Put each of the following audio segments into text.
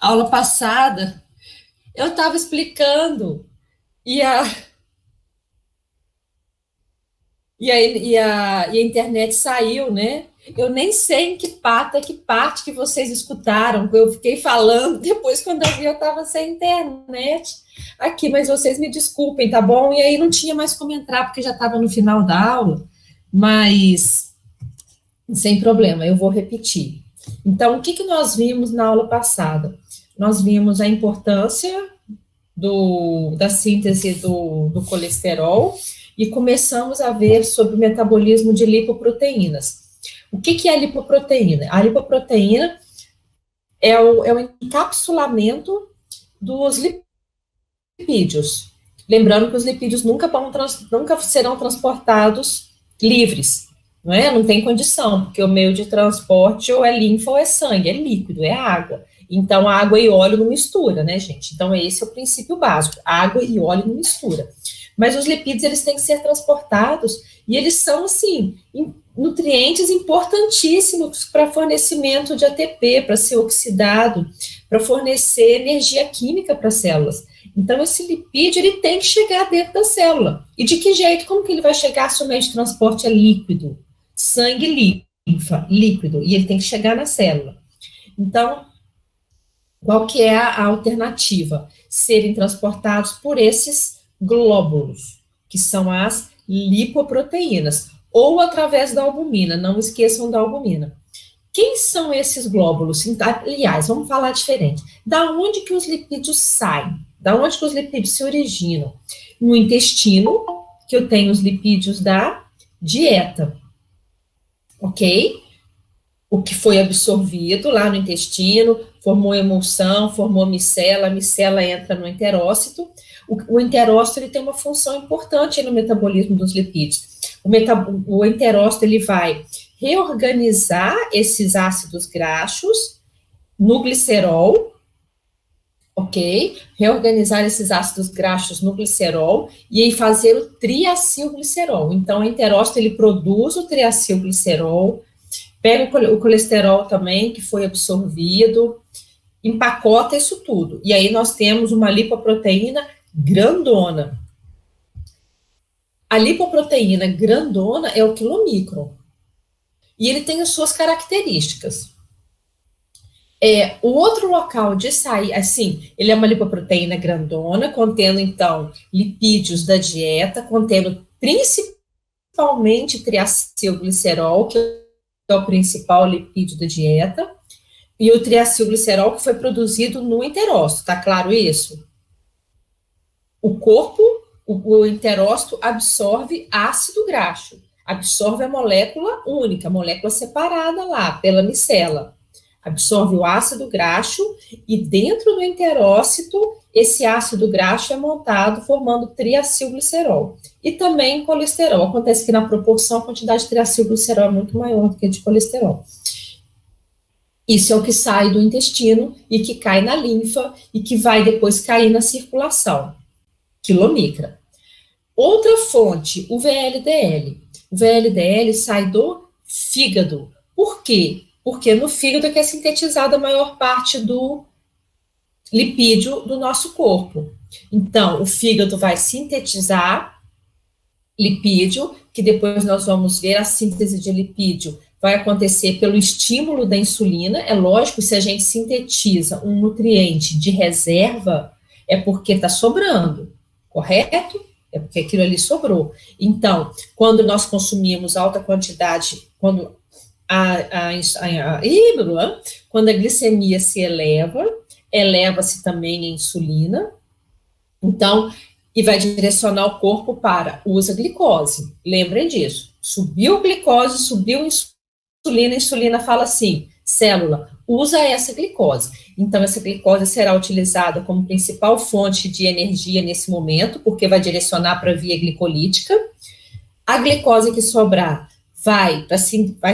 aula passada, eu estava explicando e a internet saiu, né? Eu nem sei em que parte que vocês escutaram, eu fiquei falando, depois quando eu vi eu estava sem internet aqui, mas vocês me desculpem, tá bom? E aí não tinha mais como entrar, porque já estava no final da aula, mas sem problema, eu vou repetir. Então, o que nós vimos na aula passada? Nós vimos a importância da síntese do colesterol e começamos a ver sobre o metabolismo de lipoproteínas. O que é a lipoproteína? A lipoproteína é o encapsulamento dos lipídios. Lembrando que os lipídios nunca serão transportados livres, não é? Não tem condição, porque o meio de transporte ou é linfa ou é sangue, é líquido, é água. Então, água e óleo não mistura, né, gente? Então, esse é o princípio básico. Água e óleo não mistura. Mas os lipídios, eles têm que ser transportados e eles são, assim, nutrientes importantíssimos para fornecimento de ATP, para ser oxidado, para fornecer energia química para as células. Então, esse lipídio, ele tem que chegar dentro da célula. E de que jeito? Como que ele vai chegar se o meio de transporte é líquido? Sangue, linfa, líquido. E ele tem que chegar na célula. Então, qual que é a alternativa? Serem transportados por esses glóbulos, que são as lipoproteínas, ou através da albumina, não esqueçam da albumina. Quem são esses glóbulos? Aliás, vamos falar diferente. Da onde que os lipídios saem? Da onde que os lipídios se originam? No intestino, que eu tenho os lipídios da dieta, ok? O que foi absorvido lá no intestino, formou emulsão, formou micela, a micela entra no enterócito. O enterócito, ele tem uma função importante no metabolismo dos lipídios. O enterócito, ele vai reorganizar esses ácidos graxos no glicerol, ok? Reorganizar esses ácidos graxos no glicerol e aí fazer o triacilglicerol. Então, o enterócito, ele produz o triacilglicerol, pega o colesterol também, que foi absorvido, empacota isso tudo. E aí nós temos uma lipoproteína grandona. A lipoproteína grandona é o quilomicron. E ele tem as suas características. O outro local de sair, assim, ele é uma lipoproteína grandona, contendo, então, lipídios da dieta, contendo principalmente triacilglicerol, que é o principal lipídio da dieta, e o triacilglicerol que foi produzido no enterócito, tá claro isso? O corpo, o enterócito absorve ácido graxo, absorve a molécula única, molécula separada lá pela micela, absorve o ácido graxo e dentro do enterócito esse ácido graxo é montado formando triacilglicerol e também colesterol. Acontece que na proporção a quantidade de triacilglicerol é muito maior do que de colesterol. Isso é o que sai do intestino e que cai na linfa e que vai depois cair na circulação, quilomicra. Outra fonte, o VLDL. O VLDL sai do fígado. Por quê? Porque no fígado é que é sintetizada a maior parte do lipídio do nosso corpo. Então, o fígado vai sintetizar lipídio, que depois nós vamos ver a síntese de lipídio vai acontecer pelo estímulo da insulina. É lógico, se a gente sintetiza um nutriente de reserva, é porque está sobrando, correto? É porque aquilo ali sobrou. Então, quando nós consumimos alta quantidade, quando quando a glicemia se eleva, eleva-se também a insulina, então, e vai direcionar o corpo para usa glicose. Lembrem disso. Subiu glicose, subiu insulina, a insulina fala assim, célula, usa essa glicose. Então, essa glicose será utilizada como principal fonte de energia nesse momento, porque vai direcionar para a via glicolítica. A glicose que sobrar vai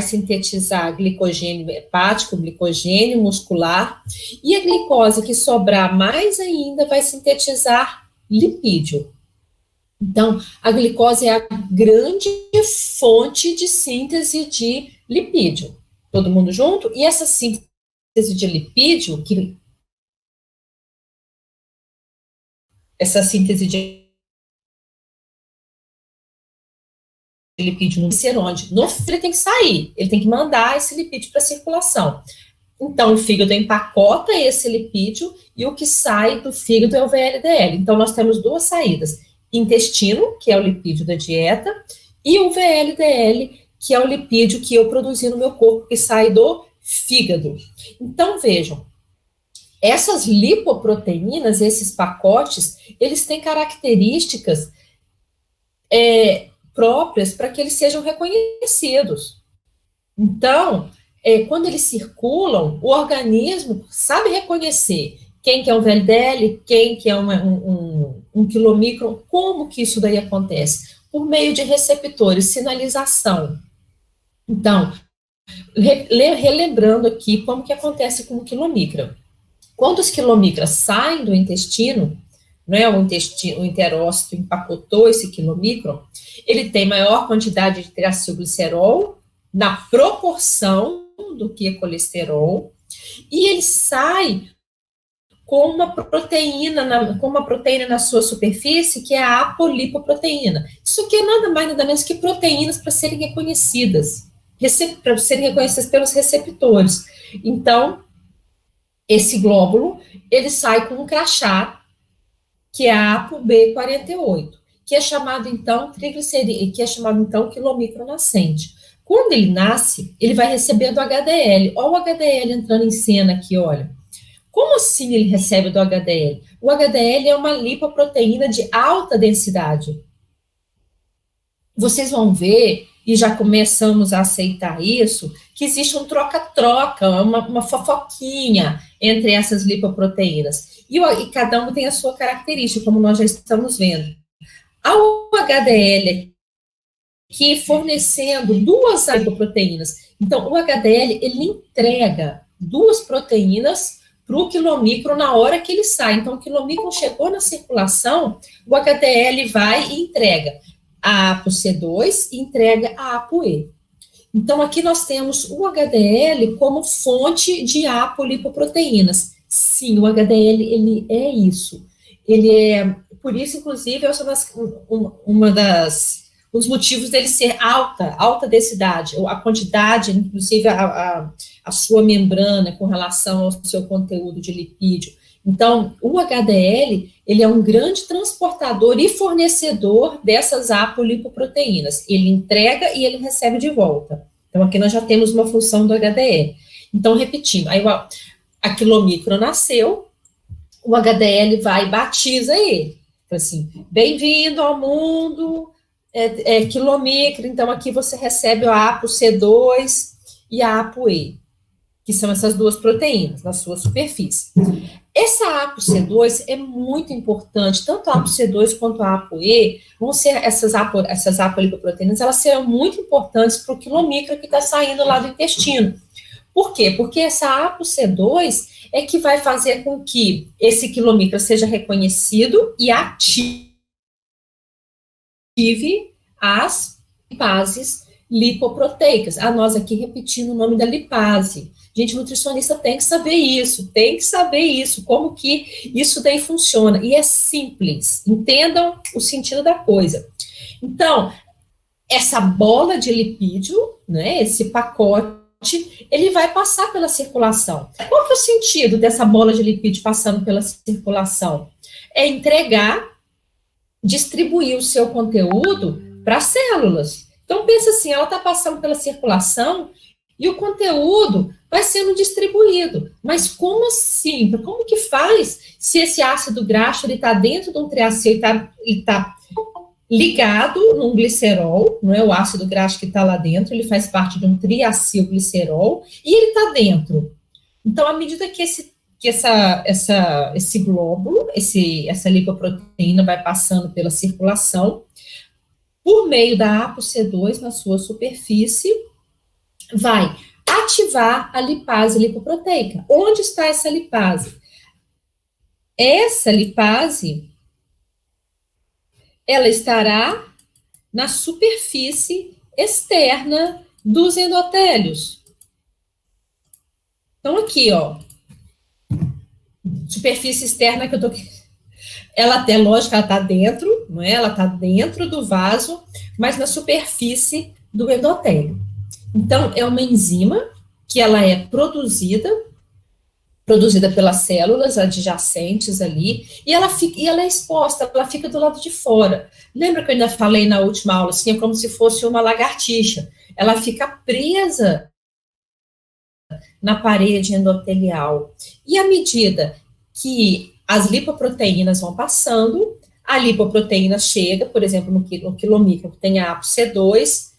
sintetizar glicogênio hepático, glicogênio muscular, e a glicose que sobrar mais ainda vai sintetizar lipídio. Então, a glicose é a grande fonte de síntese de lipídio. Todo mundo junto? E essa síntese de lipídio, que essa síntese de lipídio no ser onde? No fígado ele tem que sair, ele tem que mandar esse lipídio para a circulação. Então, o fígado empacota esse lipídio e o que sai do fígado é o VLDL. Então, nós temos duas saídas: intestino, que é o lipídio da dieta, e o VLDL, que é o lipídio que eu produzi no meu corpo, que sai do fígado. Então, vejam, essas lipoproteínas, esses pacotes, eles têm características próprias para que eles sejam reconhecidos. Então, quando eles circulam, o organismo sabe reconhecer quem que é um VLDL, quem que é um quilomicron, como que isso daí acontece? Por meio de receptores, sinalização. Então, relembrando aqui como que acontece com o quilomicron. Quando os quilomicrons saem do intestino, né, o enterócito empacotou esse quilomicron, ele tem maior quantidade de triacilglicerol na proporção do que colesterol, e ele sai com uma proteína na sua superfície, que é a apolipoproteína. Isso aqui é nada mais, nada menos que proteínas para serem reconhecidas pelos receptores. Então, esse glóbulo, ele sai com um crachá, que é a ApoB48, que é chamado, então, triglicerídeo, que é chamado, então, quilomicron nascente. Quando ele nasce, ele vai receber do HDL. Olha o HDL entrando em cena aqui, olha. Como assim ele recebe do HDL? O HDL é uma lipoproteína de alta densidade. Vocês vão ver, e já começamos a aceitar isso, que existe um troca-troca, uma fofoquinha entre essas lipoproteínas. E cada uma tem a sua característica, como nós já estamos vendo. Ao HDL que fornecendo duas lipoproteínas. Então, o HDL, ele entrega duas proteínas para o quilomicron na hora que ele sai. Então, o quilomicron chegou na circulação, o HDL vai e entrega a ApoC2 e entrega a ApoE. Então, aqui nós temos o HDL como fonte de apolipoproteínas. Sim, o HDL, ele é isso. Ele é, por isso, inclusive, um dos motivos dele ser alta densidade, a quantidade, inclusive a sua membrana com relação ao seu conteúdo de lipídio. Então, o HDL, ele é um grande transportador e fornecedor dessas apolipoproteínas. Ele entrega e ele recebe de volta. Então, aqui nós já temos uma função do HDL. Então, repetindo, aí a quilomicron nasceu, o HDL vai e batiza ele. Então, assim, bem-vindo ao mundo quilomicron, então aqui você recebe a ApoC2 e a ApoE, que são essas duas proteínas na sua superfície. Essa ApoC2 é muito importante, tanto a ApoC2 quanto a ApoE, vão ser essas apolipoproteínas, elas serão muito importantes para o quilomicron que está saindo lá do intestino. Por quê? Porque essa ApoC2 é que vai fazer com que esse quilomicron seja reconhecido e ative as lipases lipoproteicas. Nós aqui repetindo o nome da lipase. Gente, nutricionista tem que saber isso, como que isso daí funciona. E é simples, entendam o sentido da coisa. Então, essa bola de lipídio, né, esse pacote, ele vai passar pela circulação. Qual que é o sentido dessa bola de lipídio passando pela circulação? É distribuir o seu conteúdo para as células. Então, pensa assim, ela está passando pela circulação e o conteúdo vai sendo distribuído. Mas como assim? Como que faz se esse ácido graxo está dentro de um triacil, ele está ligado num glicerol, não é o ácido graxo que está lá dentro, ele faz parte de um triacilglicerol, e ele está dentro. Então, à medida que esse glóbulo, essa lipoproteína vai passando pela circulação, por meio da ApoC2 na sua superfície, vai ativar a lipase lipoproteica. Onde está essa lipase? Essa lipase, ela estará na superfície externa dos endotélios. Então, aqui, ó, superfície externa que eu tô Ela até, lógico, ela está dentro, não é? Ela está dentro do vaso, mas na superfície do endotélio. Então, é uma enzima que ela é produzida pelas células adjacentes ali, e ela é exposta, ela fica do lado de fora. Lembra que eu ainda falei na última aula, assim, é como se fosse uma lagartixa. Ela fica presa na parede endotelial. E à medida que as lipoproteínas vão passando, a lipoproteína chega, por exemplo, no quilomicro, que tem a ApoC2,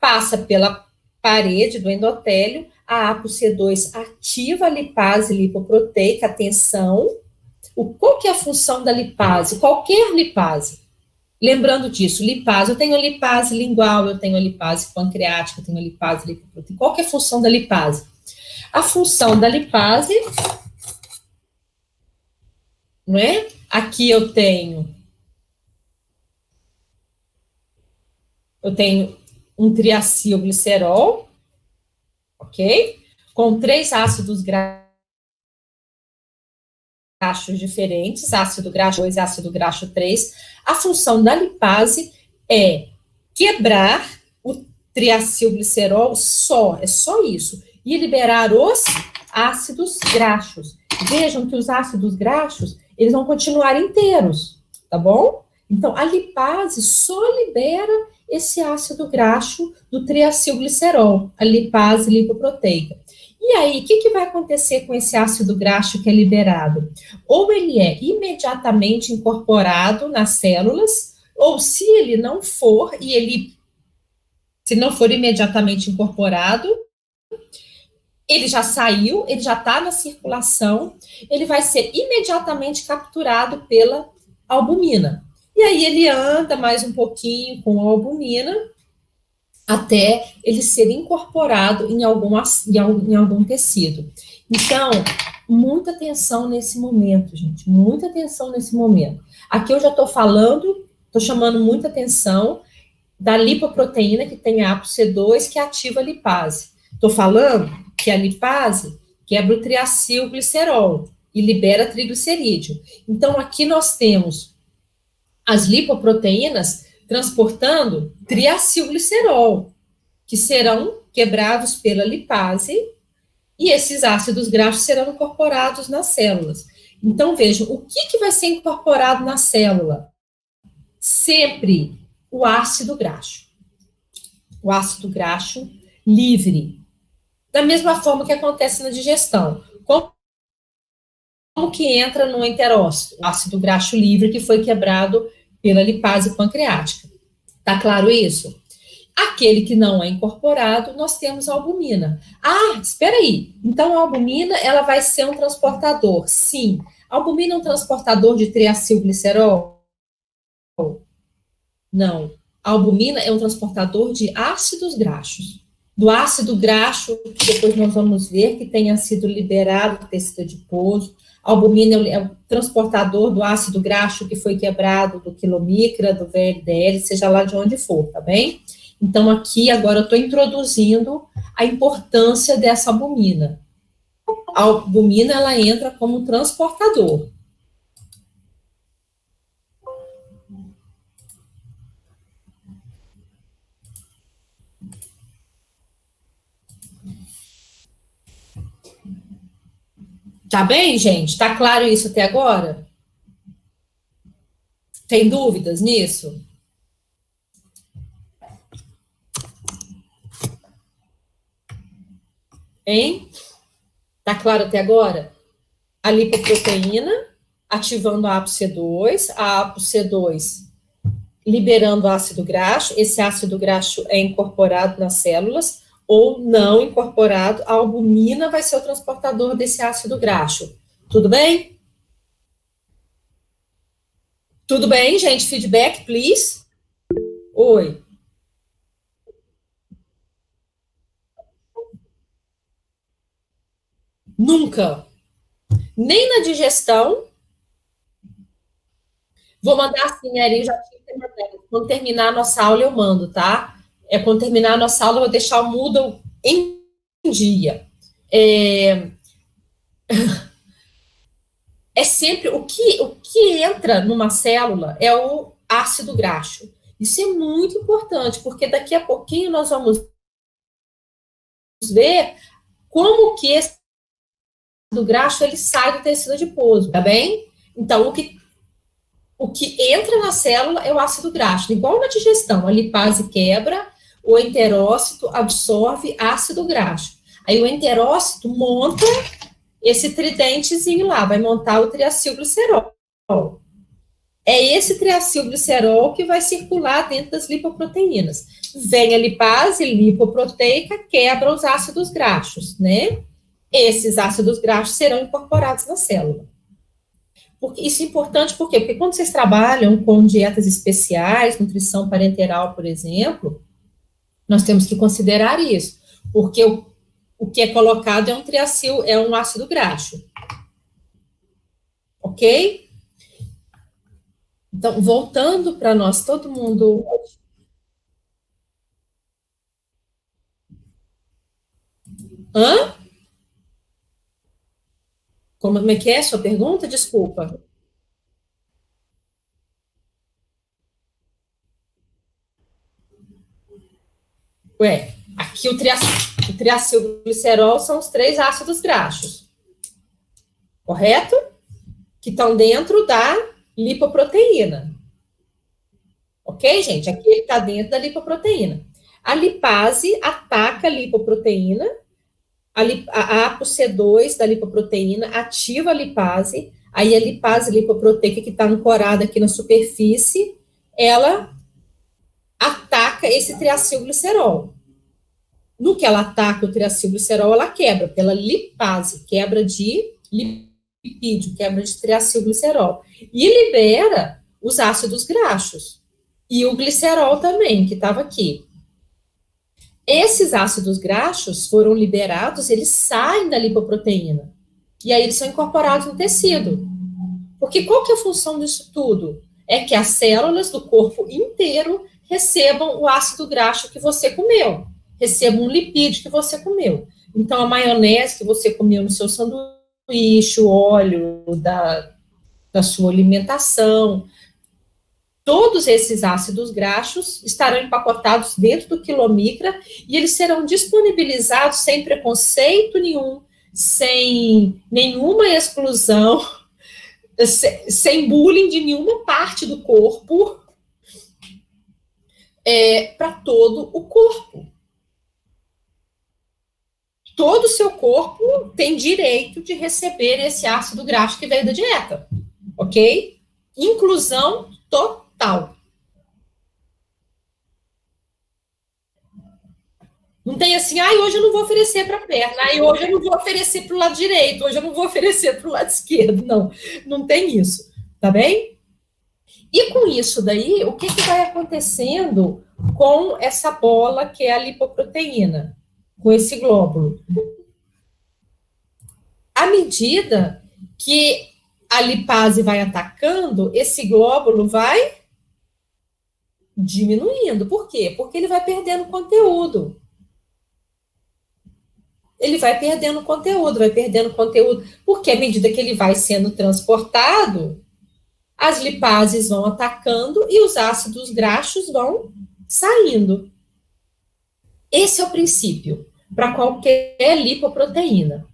passa pela parede do endotélio, a ApoC2 ativa a lipase lipoproteica, atenção, qual que é a função da lipase? Qualquer lipase. Lembrando disso, lipase, eu tenho a lipase lingual, eu tenho a lipase pancreática, eu tenho a lipase lipoproteica. Qual que é a função da lipase? A função da lipase, não é? Aqui eu tenho um triacilglicerol, ok? Com 3 ácidos graxos diferentes, ácido graxo 2 e ácido graxo 3. A função da lipase é quebrar o triacilglicerol é só isso, e liberar os ácidos graxos. Vejam que os ácidos graxos, eles vão continuar inteiros, tá bom? Então, a lipase só libera esse ácido graxo do triacilglicerol, a lipase lipoproteica. E aí, o que vai acontecer com esse ácido graxo que é liberado? Ou ele é imediatamente incorporado nas células, ou se ele não for, se não for imediatamente incorporado, ele já saiu, ele já está na circulação, ele vai ser imediatamente capturado pela albumina. E aí ele anda mais um pouquinho com a albumina, até ele ser incorporado em algum tecido. Então, muita atenção nesse momento, gente, muita atenção nesse momento. Aqui eu já estou falando, estou chamando muita atenção da lipoproteína que tem a ApoC2, que ativa a lipase. Estou falando que a lipase quebra o triacilglicerol e libera triglicerídeo. Então, aqui nós temos as lipoproteínas transportando triacilglicerol, que serão quebrados pela lipase, e esses ácidos graxos serão incorporados nas células. Então, vejam, o que vai ser incorporado na célula? Sempre o ácido graxo. O ácido graxo livre. Da mesma forma que acontece na digestão. Como que entra no enterócito? O ácido graxo livre que foi quebrado pela lipase pancreática. Tá claro isso? Aquele que não é incorporado, nós temos a albumina. Ah, espera aí. Então, a albumina, ela vai ser um transportador. Sim. A albumina é um transportador de triacilglicerol? Não. A albumina é um transportador de ácidos graxos. Do ácido graxo, depois nós vamos ver que tenha sido liberado do tecido adiposo. A albumina é o transportador do ácido graxo que foi quebrado do quilomicra, do VLDL, seja lá de onde for, tá bem? Então, aqui, agora, eu estou introduzindo a importância dessa albumina. A albumina, ela entra como um transportador. Tá bem, gente? Tá claro isso até agora? Tem dúvidas nisso? Hein? Tá claro até agora? A lipoproteína ativando a ApoC2, a ApoC2 liberando ácido graxo, esse ácido graxo é incorporado nas células, ou não incorporado, a albumina vai ser o transportador desse ácido graxo. Tudo bem? Tudo bem, gente? Feedback, please? Oi. Nunca. Nem na digestão. Vou mandar assim, Eri, já tinha que mandar. Quando terminar a nossa aula, eu mando, tá? Quando terminar a nossa aula, eu vou deixar o Moodle em dia. é sempre o que entra numa célula é o ácido graxo. Isso é muito importante, porque daqui a pouquinho nós vamos ver como que esse ácido graxo ele sai do tecido adiposo, tá bem? Então, o que entra na célula é o ácido graxo, igual na digestão, a lipase quebra, o enterócito absorve ácido graxo. Aí o enterócito monta esse tridentezinho lá, vai montar o triacilglicerol. É esse triacilglicerol que vai circular dentro das lipoproteínas. Vem a lipase lipoproteica, quebra os ácidos graxos, né? Esses ácidos graxos serão incorporados na célula. Isso é importante por quê? Porque quando vocês trabalham com dietas especiais, nutrição parenteral, por exemplo, nós temos que considerar isso, porque o que é colocado é um ácido graxo. Ok? Então, voltando para nós, todo mundo. Hã? Como é que é a sua pergunta? Desculpa. Ué, aqui o triacilglicerol são os 3 ácidos graxos, correto? Que estão dentro da lipoproteína. Ok, gente? Aqui ele está dentro da lipoproteína. A lipase ataca a lipoproteína, a ApoC2 da lipoproteína ativa a lipase, aí a lipase lipoproteica que está ancorada aqui na superfície, ela ataca esse triacilglicerol. No que ela ataca o triacilglicerol, ela quebra pela lipase, quebra de lipídio, quebra de triacilglicerol. E libera os ácidos graxos. E o glicerol também, que estava aqui. Esses ácidos graxos foram liberados, eles saem da lipoproteína. E aí eles são incorporados no tecido. Porque qual que é a função disso tudo? É que as células do corpo inteiro recebam o ácido graxo que você comeu, recebam um lipídio que você comeu. Então, a maionese que você comeu no seu sanduíche, o óleo da sua alimentação, todos esses ácidos graxos estarão empacotados dentro do quilomicra e eles serão disponibilizados sem preconceito nenhum, sem nenhuma exclusão, sem bullying de nenhuma parte do corpo, para todo o corpo. Todo o seu corpo tem direito de receber esse ácido graxo que veio da dieta, ok? Inclusão total. Não tem assim, hoje eu não vou oferecer para a perna, hoje eu não vou oferecer para o lado direito, hoje eu não vou oferecer para o lado esquerdo. Não, não tem isso, tá bem? E com isso daí, o que vai acontecendo com essa bola que é a lipoproteína, com esse glóbulo? À medida que a lipase vai atacando, esse glóbulo vai diminuindo. Por quê? Porque ele vai perdendo conteúdo. Ele vai perdendo conteúdo, porque à medida que ele vai sendo transportado, as lipases vão atacando e os ácidos graxos vão saindo. Esse é o princípio para qualquer lipoproteína,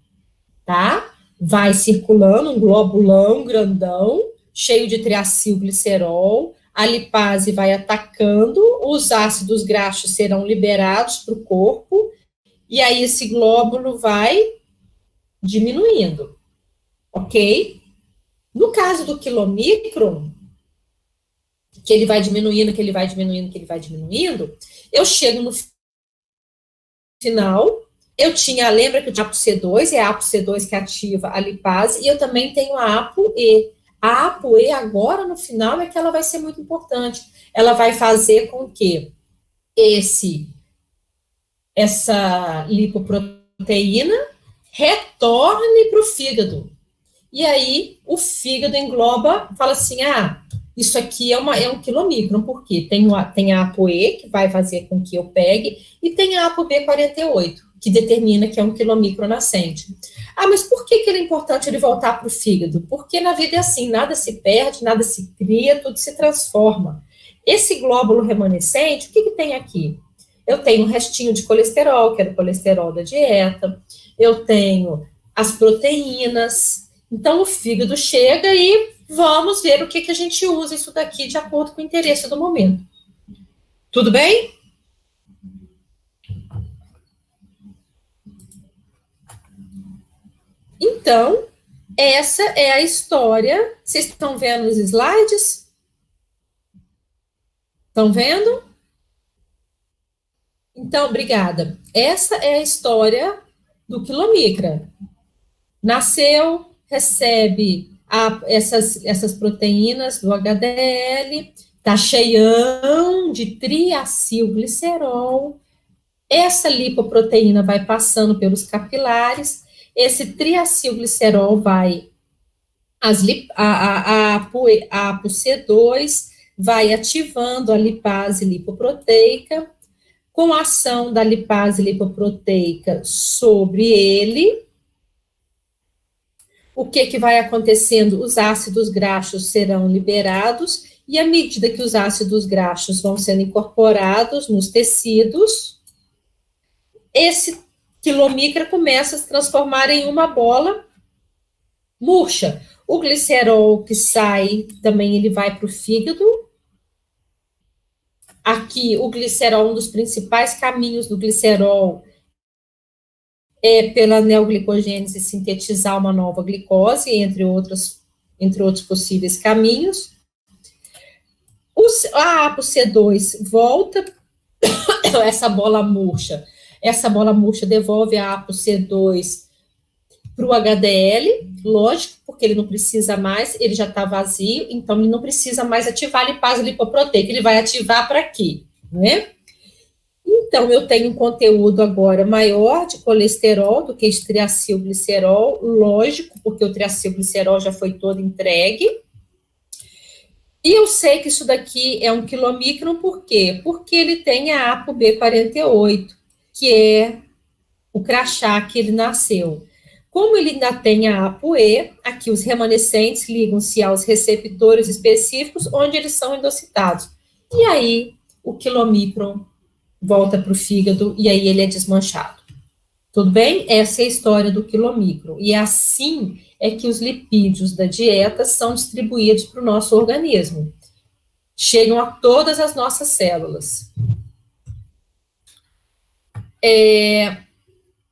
tá? Vai circulando um globulão grandão, cheio de triacilglicerol, a lipase vai atacando, os ácidos graxos serão liberados para o corpo, e aí esse glóbulo vai diminuindo, ok? No caso do quilomicron, que ele vai diminuindo, eu chego no final, lembra que eu tinha a ApoC2, é a ApoC2 que ativa a lipase, e eu também tenho a ApoE. A ApoE agora, no final, é que ela vai ser muito importante. Ela vai fazer com que essa lipoproteína retorne para o fígado. E aí, o fígado engloba, fala assim, isso aqui é um quilomicron, porque tem a ApoE, que vai fazer com que eu pegue, e tem a ApoB48. que determina que é um quilomicron nascente. Ah, mas por que ele é importante ele voltar para o fígado? Porque na vida é assim, nada se perde, nada se cria, tudo se transforma. Esse glóbulo remanescente, o que tem aqui? Eu tenho um restinho de colesterol, que era o colesterol da dieta, eu tenho as proteínas, então o fígado chega e vamos ver o que a gente usa isso daqui de acordo com o interesse do momento. Tudo bem? Então, essa é a história. Vocês estão vendo os slides? Estão vendo? Então, obrigada. Essa é a história do quilomicra. Nasceu, recebe essas proteínas do HDL, está cheião de triacilglicerol. Essa lipoproteína vai passando pelos capilares, esse triacilglicerol vai, a ApoC2 vai ativando a lipase lipoproteica, com a ação da lipase lipoproteica sobre ele, o que vai acontecendo? Os ácidos graxos serão liberados, e à medida que os ácidos graxos vão sendo incorporados nos tecidos, esse quilomicra começa a se transformar em uma bola murcha. O glicerol que sai, também ele vai para o fígado. Aqui, o glicerol, um dos principais caminhos do glicerol é pela neoglicogênese sintetizar uma nova glicose, entre outros possíveis caminhos. A ApoC2 volta essa bola murcha devolve a ApoC2 para o HDL, lógico, porque ele não precisa mais, ele já está vazio, então ele não precisa mais ativar a lipase lipoproteica, ele vai ativar para quê? Né? Então, eu tenho um conteúdo agora maior de colesterol do que de triacilglicerol, lógico, porque o triacilglicerol já foi todo entregue. E eu sei que isso daqui é um quilomicron, por quê? Porque ele tem a ApoB48, que é o crachá que ele nasceu. Como ele ainda tem a ApoE, aqui os remanescentes ligam-se aos receptores específicos onde eles são endocitados. E aí, o quilomicron volta para o fígado e aí ele é desmanchado. Tudo bem? Essa é a história do quilomicron. E assim é que os lipídios da dieta são distribuídos para o nosso organismo. Chegam a todas as nossas células.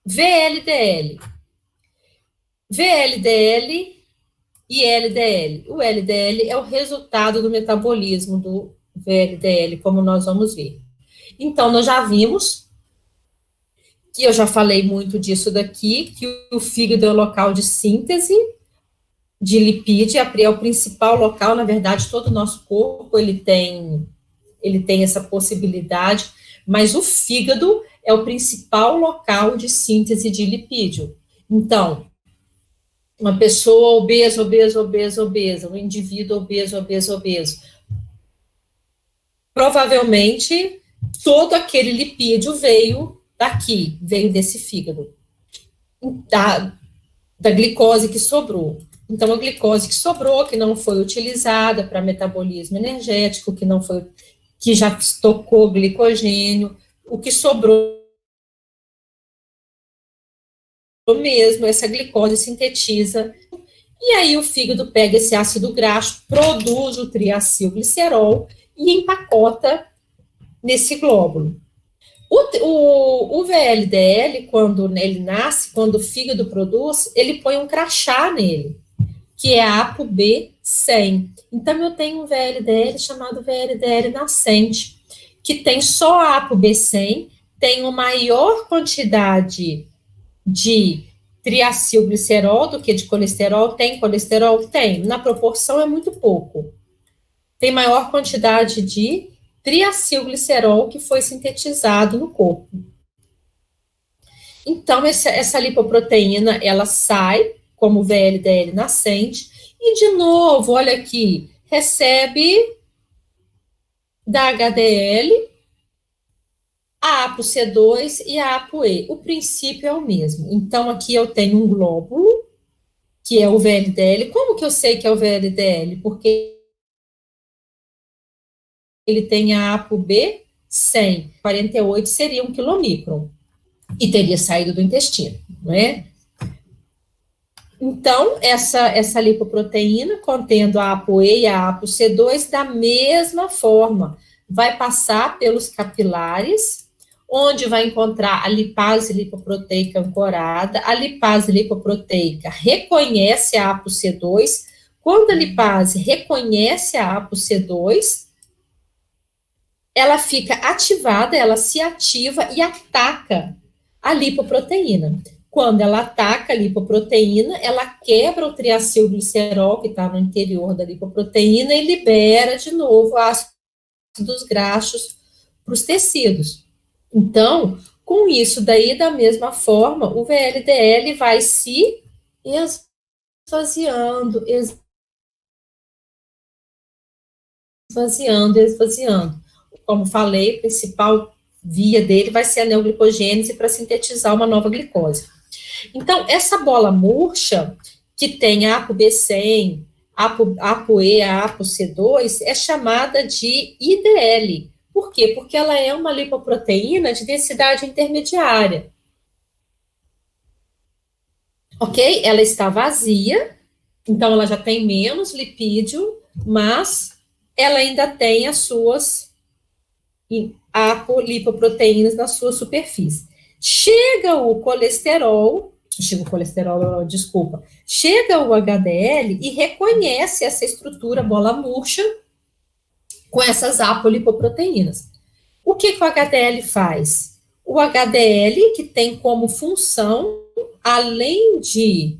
VLDL. VLDL e LDL. O LDL é o resultado do metabolismo do VLDL, como nós vamos ver. Então, nós já vimos, que eu já falei muito disso daqui, que o fígado é o local de síntese de lipídio, é o principal local, na verdade, todo o nosso corpo, ele tem essa possibilidade, mas o fígado é o principal local de síntese de lipídio. Então, uma pessoa obesa, um indivíduo obeso, provavelmente todo aquele lipídio veio daqui, veio desse fígado, da glicose que sobrou. Então, a glicose que sobrou, que não foi utilizada para metabolismo energético, que já estocou glicogênio, o que sobrou mesmo, essa glicose sintetiza, e aí o fígado pega esse ácido graxo, produz o triacilglicerol e empacota nesse glóbulo. O VLDL, quando ele nasce, quando o fígado produz, ele põe um crachá nele, que é a ApoB100. Então, eu tenho um VLDL chamado VLDL nascente, que tem só a ApoB100, tem uma maior quantidade de triacilglicerol do que de colesterol. Tem colesterol? Tem. Na proporção é muito pouco. Tem maior quantidade de triacilglicerol que foi sintetizado no corpo. Então, essa lipoproteína, ela sai como VLDL nascente, e de novo, olha aqui, recebe da HDL, a ApoC2 e a ApoE. O princípio é o mesmo. Então, aqui eu tenho um glóbulo, que é o VLDL. Como que eu sei que é o VLDL? Porque ele tem a ApoB 100, 48 seria 1 quilomicron, e teria saído do intestino, não é? Então, essa lipoproteína, contendo a ApoE e a ApoC2, da mesma forma, vai passar pelos capilares, onde vai encontrar a lipase lipoproteica ancorada. A lipase lipoproteica reconhece a ApoC2. Quando a lipase reconhece a ApoC2, ela fica ativada, ela se ativa e ataca a lipoproteína. Quando ela ataca a lipoproteína, ela quebra o triacilglicerol que está no interior da lipoproteína e libera de novo ácidos graxos para os tecidos. Então, com isso daí, da mesma forma, o VLDL vai se esvaziando, esvaziando. Como falei, a principal via dele vai ser a neoglicogênese para sintetizar uma nova glicose. Então, essa bola murcha, que tem a ApoB100, ApoE, a ApoC2, é chamada de IDL. Por quê? Porque ela é uma lipoproteína de densidade intermediária. Ok? Ela está vazia, então ela já tem menos lipídio, mas ela ainda tem as suas apolipoproteínas na sua superfície. Chega o HDL e reconhece essa estrutura bola murcha com essas apolipoproteínas. O que o HDL faz? O HDL, que tem como função, além de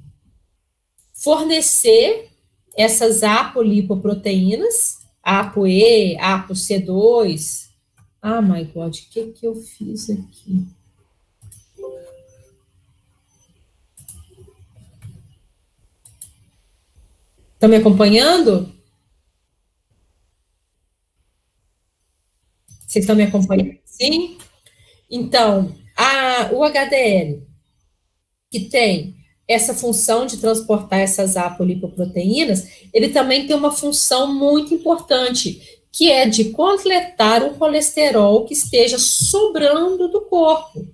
fornecer essas apolipoproteínas, ApoE, ApoC2. Ah, my God, o que eu fiz aqui? Estão me acompanhando? Vocês estão me acompanhando? Sim? Então, o HDL, que tem essa função de transportar essas apolipoproteínas, ele também tem uma função muito importante, que é de coletar o colesterol que esteja sobrando do corpo,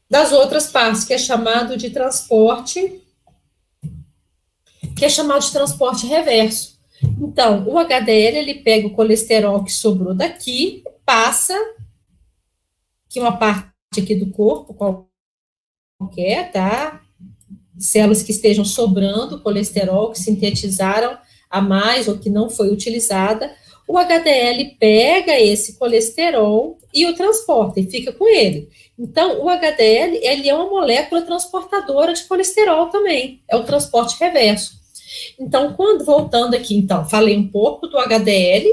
das outras partes, que é chamado de transporte reverso. Então, o HDL, ele pega o colesterol que sobrou daqui, passa, que uma parte aqui do corpo, qualquer, tá? Células que estejam sobrando colesterol, que sintetizaram a mais ou que não foi utilizada, o HDL pega esse colesterol e o transporta, e fica com ele. Então, o HDL, ele é uma molécula transportadora de colesterol também, é o transporte reverso. Então, voltando aqui, então, falei um pouco do HDL,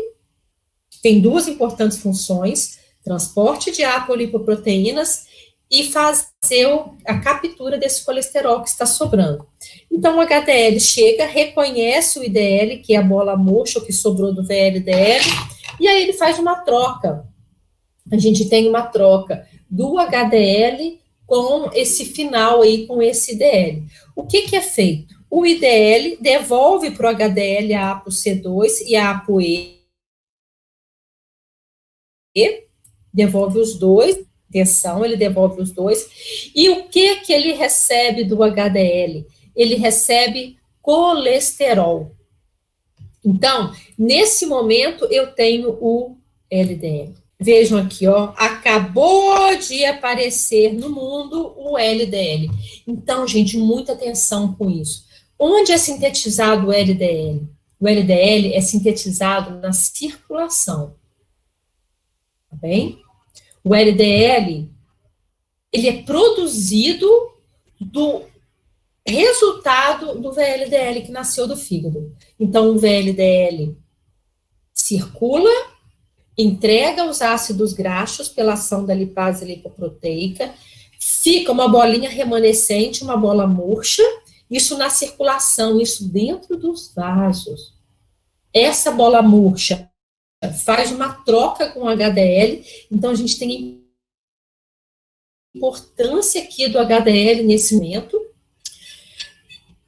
tem duas importantes funções, transporte de apolipoproteínas e fazer a captura desse colesterol que está sobrando. Então, o HDL chega, reconhece o IDL, que é a bola murcha, o que sobrou do VLDL, e aí ele faz uma troca. A gente tem uma troca do HDL com esse final aí, com esse IDL. O que é feito? O IDL devolve para o HDL a ApoC2 e a ApoE, devolve os dois, atenção, ele devolve os dois. E o que ele recebe do HDL? Ele recebe colesterol. Então, nesse momento, eu tenho o LDL. Vejam aqui, ó, acabou de aparecer no mundo o LDL. Então, gente, muita atenção com isso. Onde é sintetizado o LDL? O LDL é sintetizado na circulação. Tá bem? O LDL, ele é produzido do resultado do VLDL que nasceu do fígado. Então, o VLDL circula, entrega os ácidos graxos pela ação da lipase lipoproteica, fica uma bolinha remanescente, uma bola murcha, isso na circulação, isso dentro dos vasos. Essa bola murcha faz uma troca com o HDL, então a gente tem importância aqui do HDL nesse momento,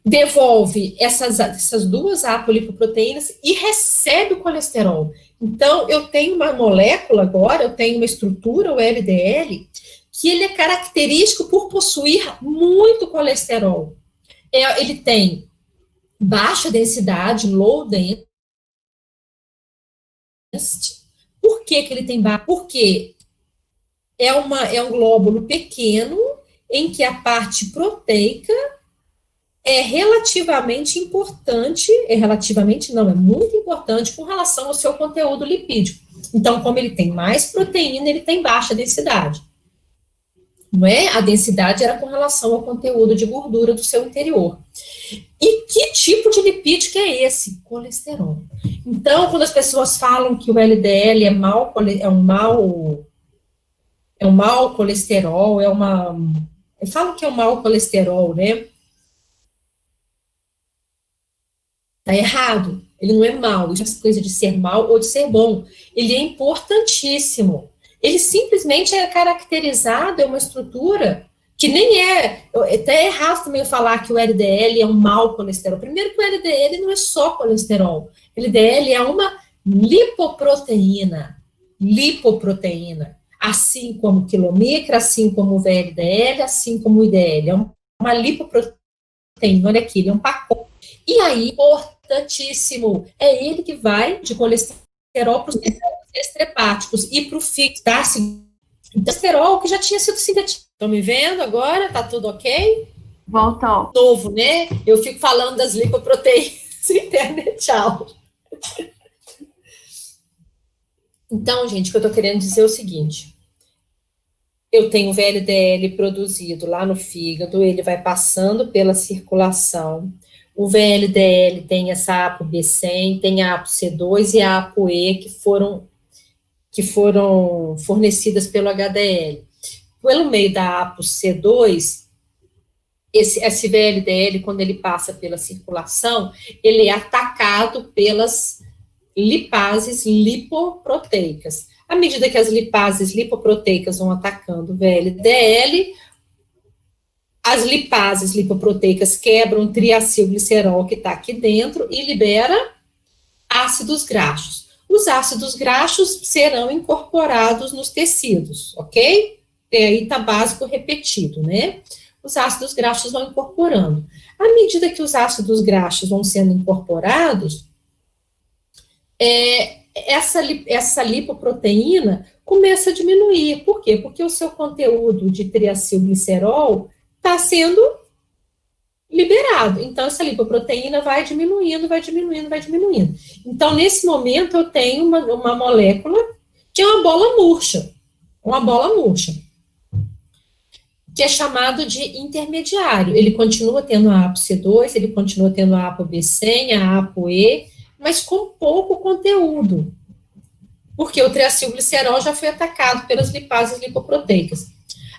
devolve essas duas apolipoproteínas e recebe o colesterol. Então, eu tenho uma molécula agora, eu tenho uma estrutura, o LDL, que ele é característico por possuir muito colesterol. Ele tem baixa densidade, low density. Por que ele tem baixa? Porque é um glóbulo pequeno em que a parte proteica é relativamente importante, é muito importante com relação ao seu conteúdo lipídico. Então, como ele tem mais proteína, ele tem baixa densidade. Não é? A densidade era com relação ao conteúdo de gordura do seu interior. E que tipo de lipídico é esse? Colesterol. Então, quando as pessoas falam que o LDL é um mau colesterol, falam que é um mau colesterol, né? Tá errado. Ele não é mau. Isso é coisa de ser mau ou de ser bom. Ele é importantíssimo. Ele simplesmente é caracterizado, é uma estrutura que nem é... Até é errado também falar que o LDL é um mau colesterol. Primeiro que o LDL não é só colesterol. O LDL é uma lipoproteína. Lipoproteína. Assim como o quilomicra, assim como o VLDL, assim como o IDL. É uma lipoproteína. Olha aqui, ele é um pacote. E aí, importantíssimo, é ele que vai de colesterol para os extrahepáticos e para o fígado, tá? Colesterol que já tinha sido sintetizado. Estão me vendo agora? Tá tudo ok? Voltou. Novo, né? Eu fico falando das lipoproteínas internet, tchau. Então, gente, o que eu estou querendo dizer é o seguinte. Eu tenho o VLDL produzido lá no fígado, ele vai passando pela circulação. O VLDL tem essa ApoB100, tem a ApoC2 e a ApoE que foram fornecidas pelo HDL. Pelo meio da ApoC2, esse VLDL, quando ele passa pela circulação, ele é atacado pelas lipases lipoproteicas. À medida que as lipases lipoproteicas vão atacando o VLDL, as lipases lipoproteicas quebram o triacilglicerol que está aqui dentro e libera ácidos graxos. Os ácidos graxos serão incorporados nos tecidos, ok? Aí está básico repetido, né? Os ácidos graxos vão incorporando. À medida que os ácidos graxos vão sendo incorporados, essa lipoproteína começa a diminuir. Por quê? Porque o seu conteúdo de triacilglicerol está sendo liberado. Então, essa lipoproteína vai diminuindo, vai diminuindo, vai diminuindo. Então, nesse momento, eu tenho uma molécula que é uma bola murcha, que é chamado de intermediário. Ele continua tendo a ApoC2, ele continua tendo a ApoB100, a ApoE, mas com pouco conteúdo, porque o triacilglicerol já foi atacado pelas lipases lipoproteicas.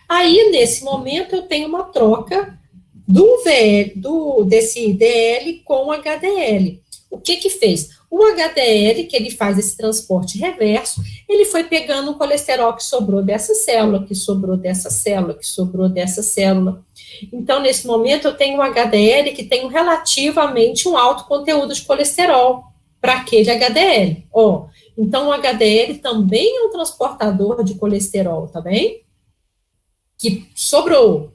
Aí, nesse momento, eu tenho uma troca desse IDL com o HDL. O que fez? O HDL, que ele faz esse transporte reverso, ele foi pegando o colesterol que sobrou dessa célula, que sobrou dessa célula, que sobrou dessa célula. Então, nesse momento, eu tenho um HDL que tem relativamente um alto conteúdo de colesterol para aquele HDL. Então, o HDL também é um transportador de colesterol, tá bem? Que sobrou,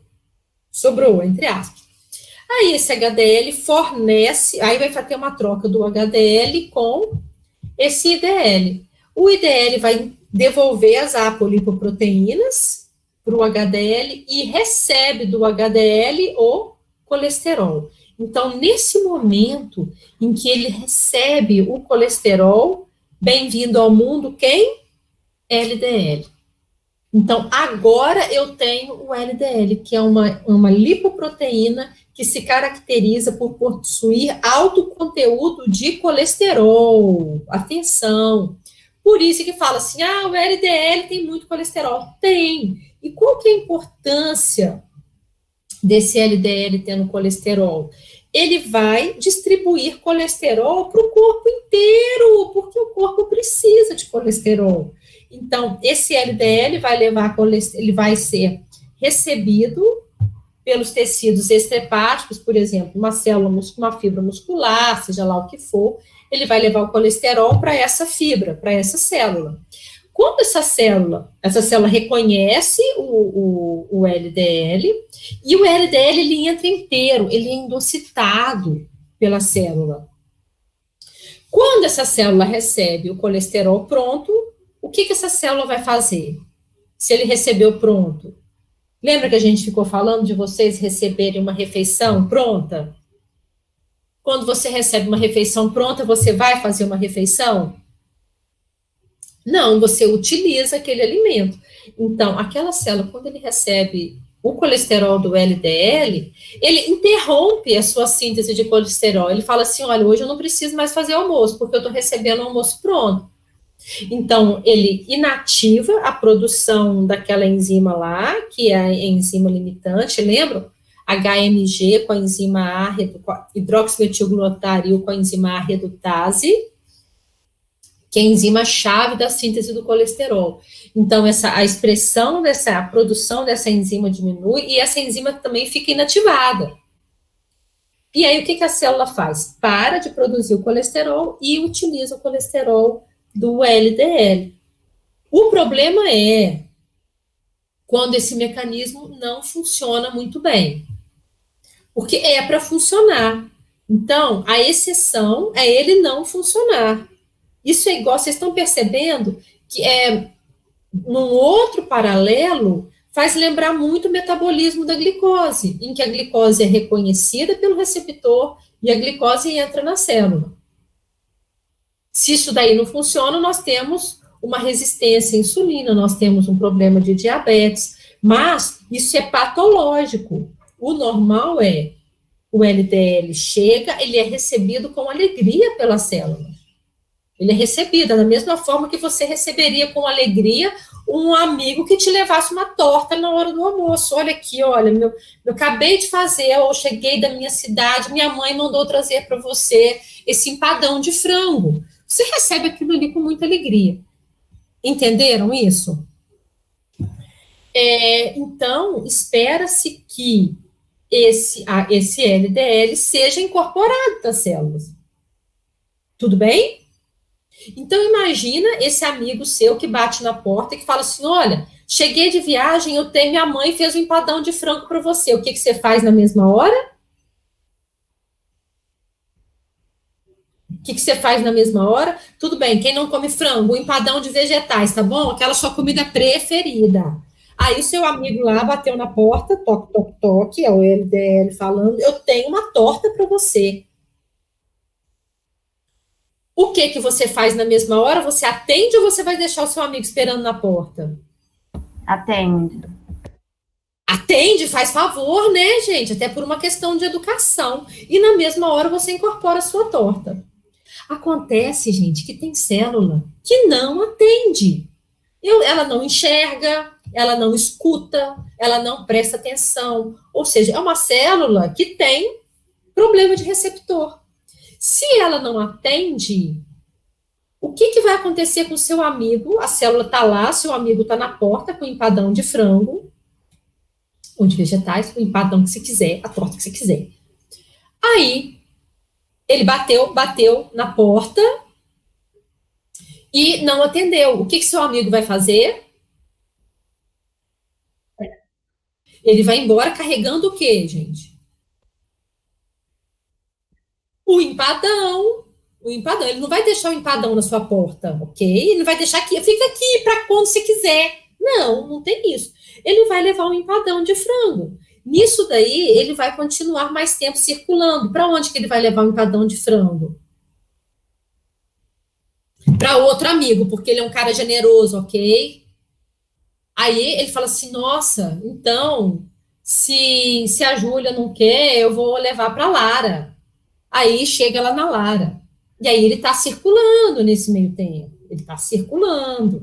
entre aspas. Aí esse HDL fornece, aí vai ter uma troca do HDL com esse IDL. O IDL vai devolver as apolipoproteínas para o HDL e recebe do HDL o colesterol. Então, nesse momento em que ele recebe o colesterol, bem-vindo ao mundo, quem? LDL. Então, agora eu tenho o LDL, que é uma lipoproteína que se caracteriza por possuir alto conteúdo de colesterol. Atenção! Por isso que fala assim, o LDL tem muito colesterol. Tem. E qual que é a importância desse LDL tendo colesterol? ele vai distribuir colesterol para o corpo inteiro, porque o corpo precisa de colesterol. Então, esse LDL vai levar colesterol, ele vai ser recebido pelos tecidos extrahepáticos, por exemplo, uma célula, uma fibra muscular, seja lá o que for, ele vai levar o colesterol para essa fibra, para essa célula. Quando essa célula reconhece o LDL, e o LDL ele entra inteiro, ele é endocitado pela célula. Quando essa célula recebe o colesterol pronto, o que essa célula vai fazer? Se ele recebeu pronto? Lembra que a gente ficou falando de vocês receberem uma refeição pronta? Quando você recebe uma refeição pronta, você vai fazer uma refeição? Não, você utiliza aquele alimento. Então, aquela célula, quando ele recebe o colesterol do LDL, ele interrompe a sua síntese de colesterol. Ele fala assim, olha, hoje eu não preciso mais fazer almoço, porque eu estou recebendo o almoço pronto. Então, ele inativa a produção daquela enzima lá, que é a enzima limitante, lembram? HMG com a enzima A, hidroximetilglutaril com a enzima A redutase, que é a enzima-chave da síntese do colesterol. Então, a expressão a produção dessa enzima diminui e essa enzima também fica inativada. E aí, o que a célula faz? Para de produzir o colesterol e utiliza o colesterol do LDL. O problema é quando esse mecanismo não funciona muito bem. Porque é para funcionar. Então, a exceção é ele não funcionar. Isso é igual, vocês estão percebendo que num outro paralelo, faz lembrar muito o metabolismo da glicose, em que a glicose é reconhecida pelo receptor e a glicose entra na célula. Se isso daí não funciona, nós temos uma resistência à insulina, nós temos um problema de diabetes, mas isso é patológico. O normal é o LDL chega, ele é recebido com alegria pela célula. Ele é recebido da mesma forma que você receberia com alegria um amigo que te levasse uma torta na hora do almoço. Olha aqui, olha, eu acabei de fazer, eu cheguei da minha cidade, minha mãe mandou trazer para você esse empadão de frango. Você recebe aquilo ali com muita alegria. Entenderam isso? Então, espera-se que esse LDL seja incorporado das células. Tudo bem? Então, imagina esse amigo seu que bate na porta e que fala assim, olha, cheguei de viagem, minha mãe fez um empadão de frango para você. O que você faz na mesma hora? O que você faz na mesma hora? Tudo bem, quem não come frango, um empadão de vegetais, tá bom? Aquela sua comida preferida. Aí o seu amigo lá bateu na porta, toque, toque, toque, é o LDL falando, eu tenho uma torta para você. O que você faz na mesma hora? Você atende ou você vai deixar o seu amigo esperando na porta? Atende. Atende, faz favor, né, gente? Até por uma questão de educação. E na mesma hora você incorpora a sua torta. Acontece, gente, que tem célula que não atende. Ela não enxerga, ela não escuta, ela não presta atenção. Ou seja, é uma célula que tem problema de receptor. Se ela não atende, o que vai acontecer com o seu amigo? A célula está lá, seu amigo está na porta com um empadão de frango, ou de vegetais, o empadão que você quiser, a torta que você quiser. Aí, ele bateu na porta e não atendeu. O que seu amigo vai fazer? Ele vai embora carregando o quê, gente? O empadão. Ele não vai deixar o empadão na sua porta, ok? Ele não vai deixar aqui, fica aqui para quando você quiser. Não tem isso. Ele vai levar um empadão de frango. Nisso daí, ele vai continuar mais tempo circulando. Para onde que ele vai levar um empadão de frango? Para outro amigo, porque ele é um cara generoso, ok? Aí ele fala assim, nossa, então, se a Júlia não quer, eu vou levar para Lara. Aí chega lá na Lara. E aí ele está circulando nesse meio tempo. Ele está circulando.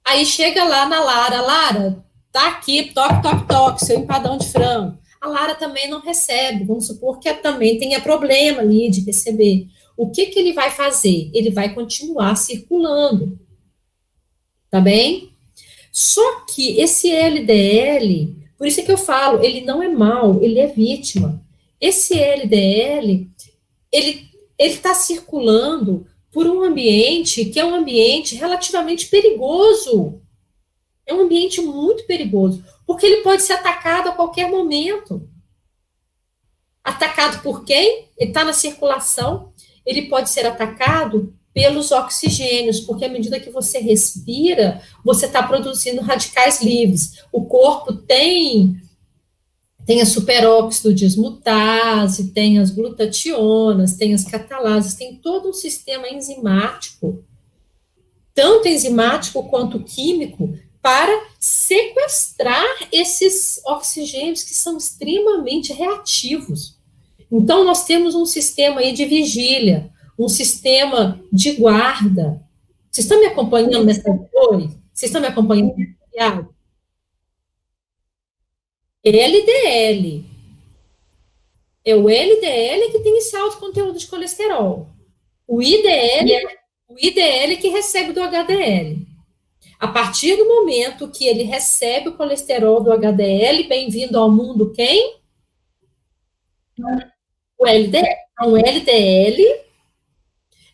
Aí chega lá na Lara. Lara, tá aqui, toque, toque, toque, seu empadão de frango. a Lara também não recebe, vamos supor que também tenha problema ali de receber. O que ele vai fazer? Ele vai continuar circulando, tá bem? Só que esse LDL, por isso é que eu falo, ele não é mau, ele é vítima. Esse LDL, ele está circulando por um ambiente que é um ambiente relativamente perigoso. É um ambiente muito perigoso, porque ele pode ser atacado a qualquer momento. Atacado por quem? Ele está na circulação, ele pode ser atacado pelos oxigênios, porque à medida que você respira, você está produzindo radicais livres. O corpo tem a superóxido dismutase, tem as glutationas, tem as catalases, tem todo um sistema enzimático, tanto enzimático quanto químico, para sequestrar esses oxigênios que são extremamente reativos. Então, nós temos um sistema aí de vigília, um sistema de guarda. Vocês estão me acompanhando nessa oi? Vocês estão me acompanhando? LDL. É o LDL que tem esse alto conteúdo de colesterol. O IDL que recebe do HDL. A partir do momento que ele recebe o colesterol do HDL, bem-vindo ao mundo quem? O LDL. Então, o LDL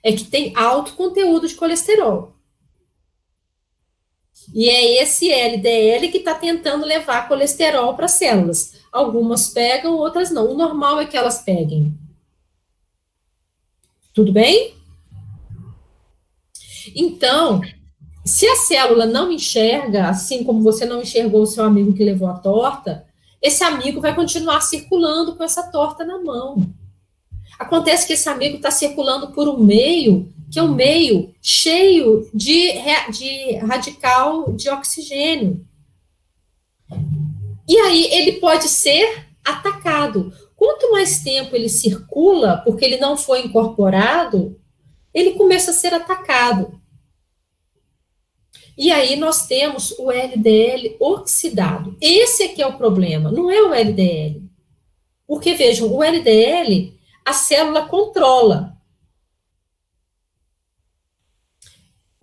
é que tem alto conteúdo de colesterol. E é esse LDL que está tentando levar colesterol para as células. Algumas pegam, outras não. O normal é que elas peguem. Tudo bem? Então, se a célula não enxerga, assim como você não enxergou o seu amigo que levou a torta, esse amigo vai continuar circulando com essa torta na mão. Acontece que esse amigo está circulando por um meio, que é um meio cheio de radical de oxigênio. E aí ele pode ser atacado. Quanto mais tempo ele circula, porque ele não foi incorporado, ele começa a ser atacado. E aí nós temos o LDL oxidado. Esse aqui é o problema, não é o LDL. Porque, vejam, o LDL, a célula controla.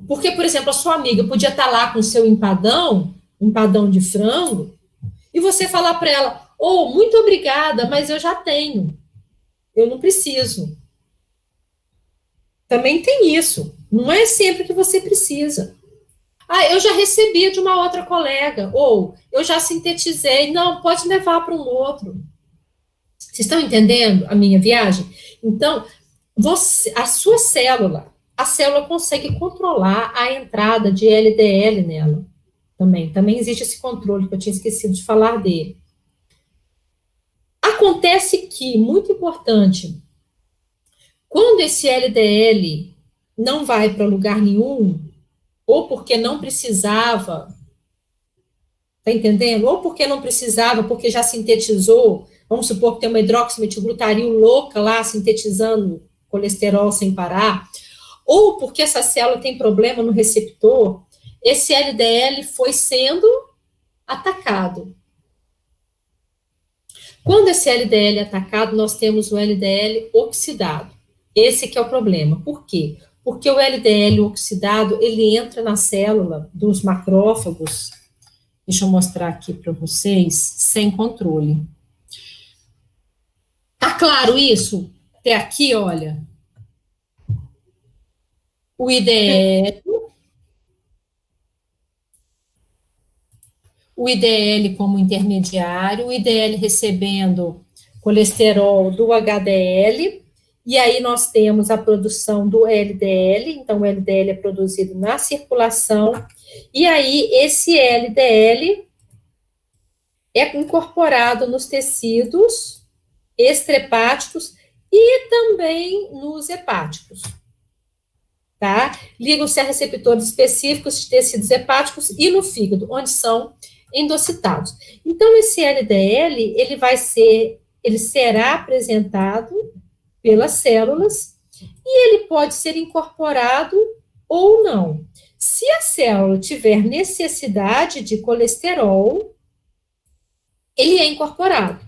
Porque, por exemplo, a sua amiga podia estar lá com o seu empadão de frango, e você falar para ela, muito obrigada, mas eu já tenho. Eu não preciso. Também tem isso. Não é sempre que você precisa. Eu já recebi de uma outra colega, ou eu já sintetizei. Não, pode levar para um outro. Vocês estão entendendo a minha viagem? Então, a sua célula, a célula consegue controlar a entrada de LDL nela. Também existe esse controle, que eu tinha esquecido de falar dele. Acontece que, muito importante, quando esse LDL não vai para lugar nenhum, ou porque não precisava, tá entendendo? Ou porque não precisava, porque já sintetizou, vamos supor que tem uma hidroximetilglutaril louca lá, sintetizando colesterol sem parar, ou porque essa célula tem problema no receptor, esse LDL foi sendo atacado. Quando esse LDL é atacado, nós temos o LDL oxidado. Esse que é o problema. Por quê? Porque o LDL oxidado, ele entra na célula dos macrófagos, deixa eu mostrar aqui para vocês, sem controle. Tá claro isso? Até aqui, olha. O IDL como intermediário, o IDL recebendo colesterol do HDL, e aí nós temos a produção do LDL, então o LDL é produzido na circulação, e aí esse LDL é incorporado nos tecidos extrahepáticos e também nos hepáticos. Tá? Ligam-se a receptores específicos de tecidos hepáticos e no fígado, onde são endocitados. Então, esse LDL, ele será apresentado pelas células e ele pode ser incorporado ou não. Se a célula tiver necessidade de colesterol, ele é incorporado.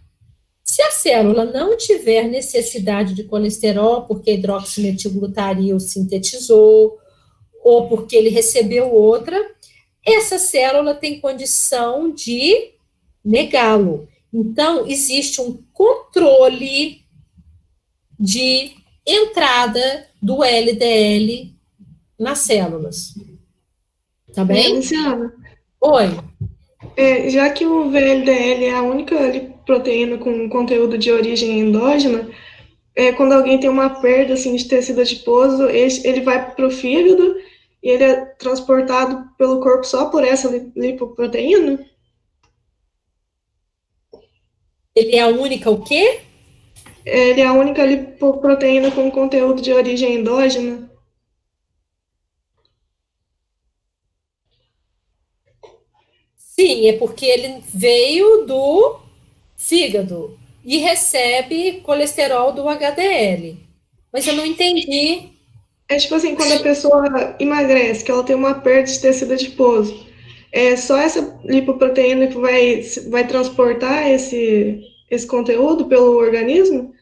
Se a célula não tiver necessidade de colesterol, porque hidroximetilglutariol sintetizou, ou porque ele recebeu outra, essa célula tem condição de negá-lo. Então, existe um controle de entrada do LDL nas células. Tá bem? Luciana, Oi. já que o VLDL é a única proteína com conteúdo de origem endógena, quando alguém tem uma perda assim, de tecido adiposo, ele vai para o fígado e ele é transportado pelo corpo só por essa lipoproteína? Ele é a única o quê? Ele é a única lipoproteína com conteúdo de origem endógena? Sim, é porque ele veio do fígado e recebe colesterol do HDL. Mas eu não entendi. É tipo assim, quando a pessoa emagrece, que ela tem uma perda de tecido adiposo, é só essa lipoproteína que vai transportar esse conteúdo pelo organismo?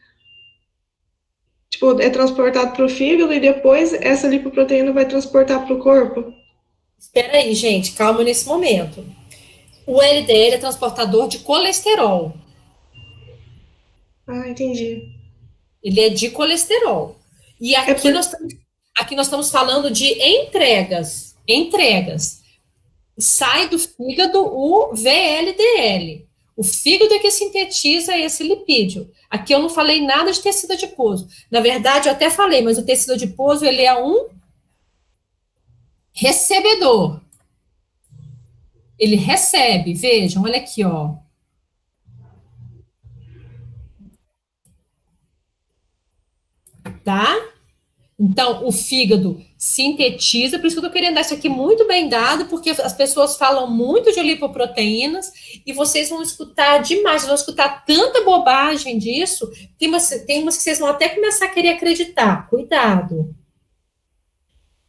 Tipo, é transportado para o fígado e depois essa lipoproteína vai transportar para o corpo? Espera aí, gente, calma nesse momento. O LDL é transportador de colesterol. Ah, entendi. Ele é de colesterol. E É por... aqui nós estamos falando de entregas. Entregas. Sai do fígado o VLDL. O fígado é que sintetiza esse lipídio. Aqui eu não falei nada de tecido adiposo. Na verdade, eu até falei, mas o tecido adiposo ele é um recebedor. Ele recebe, vejam, olha aqui, ó. Tá? Então, o fígado sintetiza, por isso que eu tô querendo dar isso aqui muito bem dado, porque as pessoas falam muito de lipoproteínas e vocês vão escutar demais, vão escutar tanta bobagem disso, tem umas que vocês vão até começar a querer acreditar. Cuidado.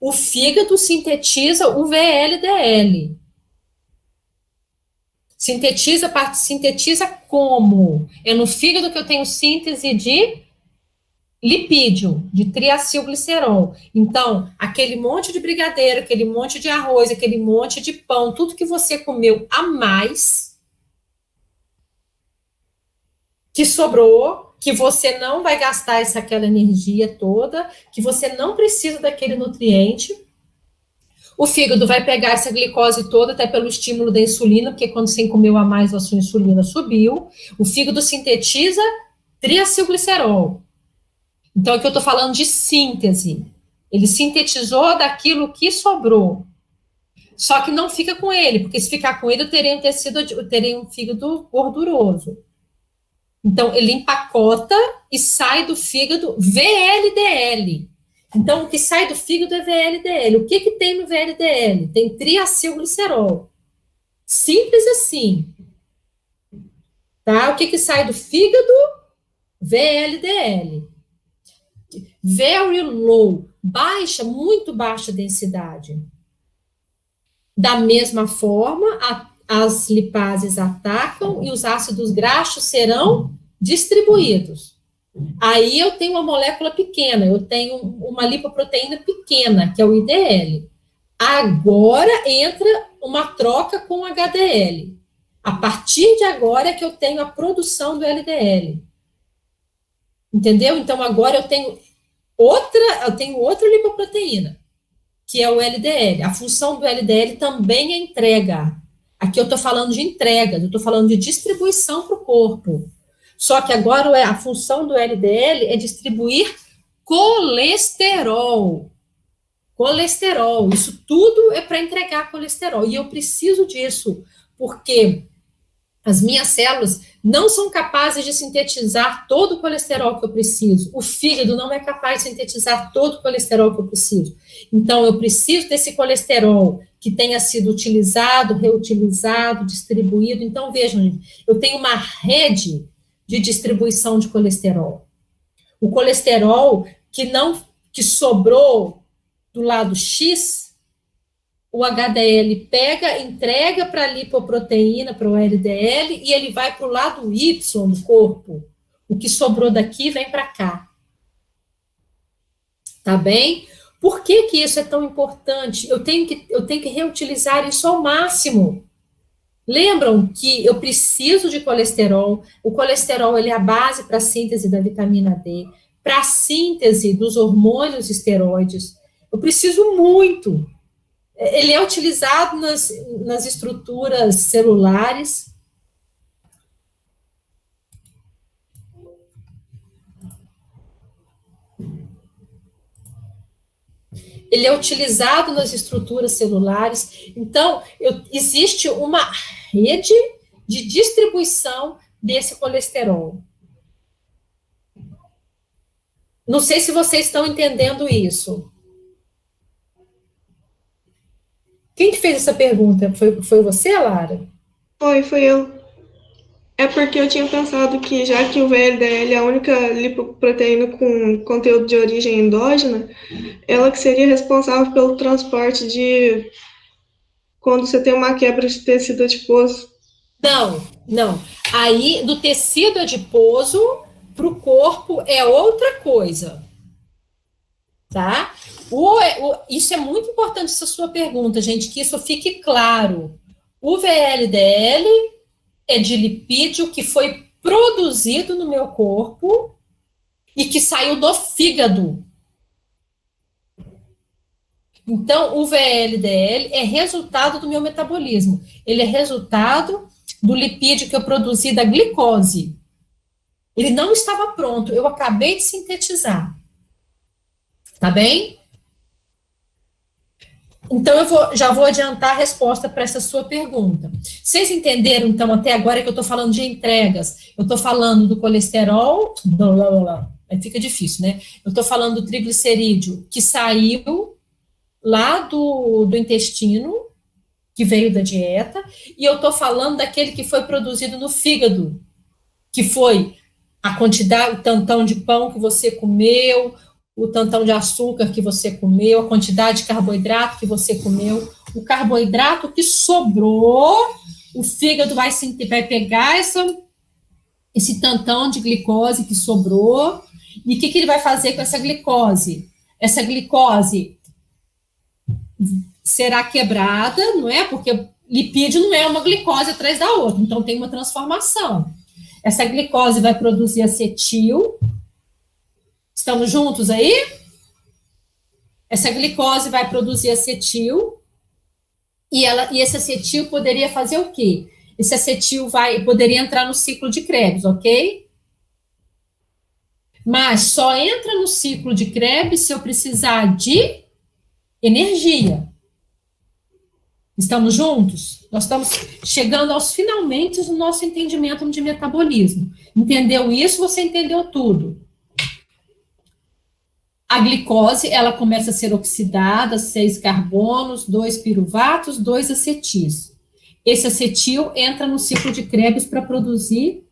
O fígado sintetiza o VLDL. Sintetiza como? É no fígado que eu tenho síntese de lipídio, de triacilglicerol. Então, aquele monte de brigadeiro, aquele monte de arroz, aquele monte de pão, tudo que você comeu a mais, que sobrou, que você não vai gastar aquela energia toda, que você não precisa daquele nutriente, o fígado vai pegar essa glicose toda, até pelo estímulo da insulina, porque quando você comeu a mais, a sua insulina subiu. O fígado sintetiza triacilglicerol. Então, aqui eu estou falando de síntese. Ele sintetizou daquilo que sobrou. Só que não fica com ele, porque se ficar com ele, eu teria um fígado gorduroso. Então, ele empacota e sai do fígado VLDL. Então, o que sai do fígado é VLDL. O que tem no VLDL? Tem triacilglicerol. Simples assim. Tá? O que sai do fígado? VLDL. Very low, baixa, muito baixa densidade. Da mesma forma, as lipases atacam e os ácidos graxos serão distribuídos. Aí eu tenho uma molécula pequena, eu tenho uma lipoproteína pequena, que é o IDL. Agora entra uma troca com o HDL. A partir de agora é que eu tenho a produção do LDL. Entendeu? Então agora eu tenho outra lipoproteína, que é o LDL. A função do LDL também é entrega. Aqui eu estou falando de entrega, eu estou falando de distribuição para o corpo. Só que agora a função do LDL é distribuir colesterol. Colesterol, isso tudo é para entregar colesterol. E eu preciso disso, porque as minhas células não são capazes de sintetizar todo o colesterol que eu preciso. O fígado não é capaz de sintetizar todo o colesterol que eu preciso. Então, eu preciso desse colesterol que tenha sido utilizado, reutilizado, distribuído. Então, vejam, eu tenho uma rede de distribuição de colesterol. O colesterol que sobrou do lado X, o HDL pega, entrega para a lipoproteína, para o LDL, e ele vai para o lado Y do corpo. O que sobrou daqui vem para cá. Tá bem? Por que que isso é tão importante? Eu tenho que reutilizar isso ao máximo. Lembram que eu preciso de colesterol? O colesterol ele é a base para a síntese da vitamina D, para a síntese dos hormônios esteroides. Eu preciso muito. Ele é utilizado nas estruturas celulares. Ele é utilizado nas estruturas celulares. Então, existe uma rede de distribuição desse colesterol. Não sei se vocês estão entendendo isso. Quem que fez essa pergunta? Foi você, Lara? Foi eu. É porque eu tinha pensado que, já que o VLDL é a única lipoproteína com conteúdo de origem endógena, ela que seria responsável pelo transporte de quando você tem uma quebra de tecido adiposo. Não. Aí, do tecido adiposo para o corpo é outra coisa. Tá? Isso é muito importante, essa sua pergunta, gente, que isso fique claro. O VLDL é de lipídio que foi produzido no meu corpo e que saiu do fígado. Então, o VLDL é resultado do meu metabolismo. Ele é resultado do lipídio que eu produzi da glicose. Ele não estava pronto, eu acabei de sintetizar. Tá bem? Então, já vou adiantar a resposta para essa sua pergunta. Vocês entenderam, então, até agora que eu estou falando de entregas? Eu estou falando do colesterol, aí fica difícil, né? Eu estou falando do triglicerídeo, que saiu lá do intestino, que veio da dieta, e eu estou falando daquele que foi produzido no fígado, que foi a quantidade, o tantão de pão que você comeu, o tantão de açúcar que você comeu, a quantidade de carboidrato que você comeu, o carboidrato que sobrou, o fígado vai pegar esse tantão de glicose que sobrou, e o que ele vai fazer com essa glicose? Essa glicose será quebrada, não é? Porque lipídio não é uma glicose atrás da outra, então tem uma transformação. Essa glicose vai produzir acetil. Estamos juntos aí? Essa glicose vai produzir acetil, e esse acetil poderia fazer o quê? Esse acetil poderia entrar no ciclo de Krebs, ok? Mas só entra no ciclo de Krebs se eu precisar de energia. Estamos juntos? Nós estamos chegando aos finalmente do nosso entendimento de metabolismo. Entendeu isso? Você entendeu tudo. A glicose, ela começa a ser oxidada, 6 carbonos, 2 piruvatos, 2 acetis. Esse acetil entra no ciclo de Krebs para produzir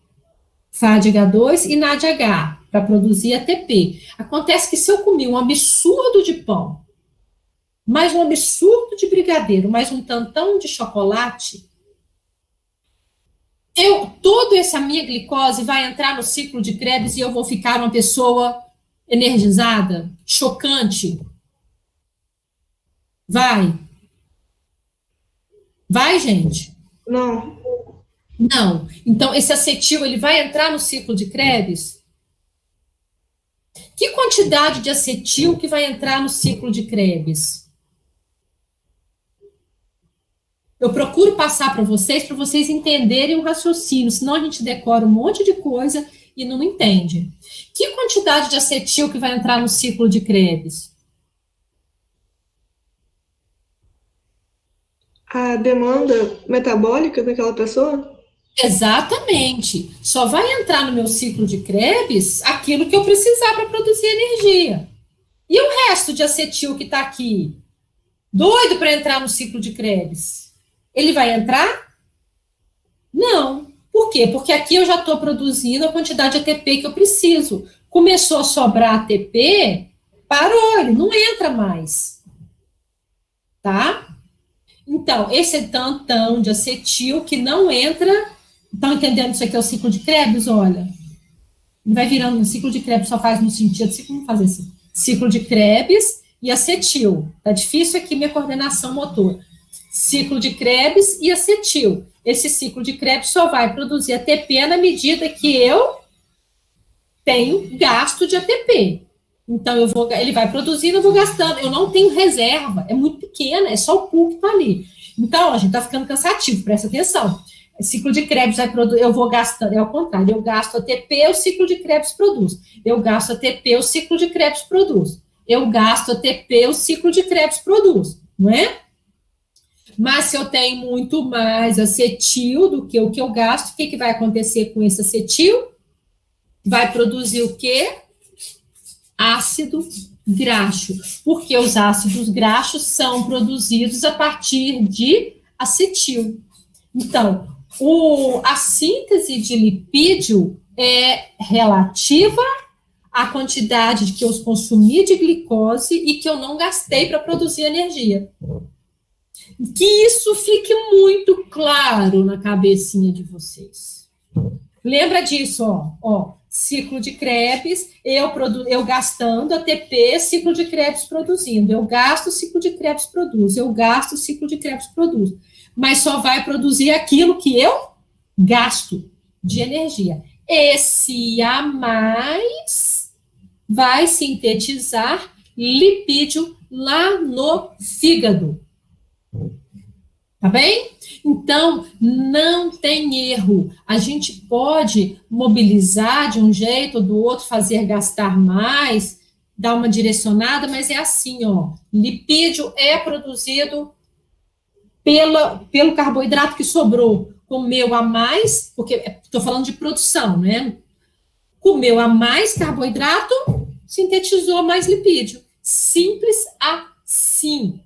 FADH2 e NADH, para produzir ATP. Acontece que se eu comi um absurdo de pão, mais um absurdo de brigadeiro, mais um tantão de chocolate, toda essa minha glicose vai entrar no ciclo de Krebs e eu vou ficar uma pessoa energizada, chocante. Vai, gente? Não. Não. Então, esse acetil, ele vai entrar no ciclo de Krebs? Que quantidade de acetil que vai entrar no ciclo de Krebs? Eu procuro passar para vocês entenderem o raciocínio, senão a gente decora um monte de coisa e não entende. Que quantidade de acetil que vai entrar no ciclo de Krebs? A demanda metabólica daquela pessoa? Exatamente. Só vai entrar no meu ciclo de Krebs aquilo que eu precisar para produzir energia. E o resto de acetil que está aqui? Doido para entrar no ciclo de Krebs? Ele vai entrar? Não. Por quê? Porque aqui eu já estou produzindo a quantidade de ATP que eu preciso. Começou a sobrar ATP, parou, ele não entra mais. Tá? Então, esse tantão de acetil que não entra. Estão entendendo isso aqui é o ciclo de Krebs? Olha. vai virando, um ciclo de Krebs só faz no sentido, assim, como fazer assim? Ciclo de Krebs e acetil. Tá difícil aqui minha coordenação motora. Ciclo de Krebs e acetil. Esse ciclo de Krebs só vai produzir ATP na medida que eu tenho gasto de ATP. Então, ele vai produzindo, eu vou gastando. Eu não tenho reserva, é muito pequena, é só o pool que está ali. Então, a gente está ficando cansativo, presta atenção. O ciclo de Krebs vai produzir, eu vou gastando, é o contrário, eu gasto ATP, o ciclo de Krebs produz. Eu gasto ATP, o ciclo de Krebs produz. Eu gasto ATP, o ciclo de Krebs produz, não é? Mas se eu tenho muito mais acetil do que o que eu gasto, o que vai acontecer com esse acetil? Vai produzir o quê? Ácido graxo, porque os ácidos graxos são produzidos a partir de acetil. Então, a síntese de lipídio é relativa à quantidade que eu consumi de glicose e que eu não gastei para produzir energia. Que isso fique muito claro na cabecinha de vocês. Lembra disso, ó. Ciclo de Krebs, eu gastando ATP, ciclo de Krebs produzindo. Eu gasto, ciclo de Krebs produz. Eu gasto, ciclo de Krebs produz. Mas só vai produzir aquilo que eu gasto de energia. Esse a mais vai sintetizar lipídio lá no fígado. Tá bem? Então, não tem erro. A gente pode mobilizar de um jeito ou do outro, fazer gastar mais, dar uma direcionada, mas é assim, ó. Lipídio é produzido pelo carboidrato que sobrou. Comeu a mais, porque estou falando de produção, né? Comeu a mais carboidrato, sintetizou mais lipídio. Simples assim.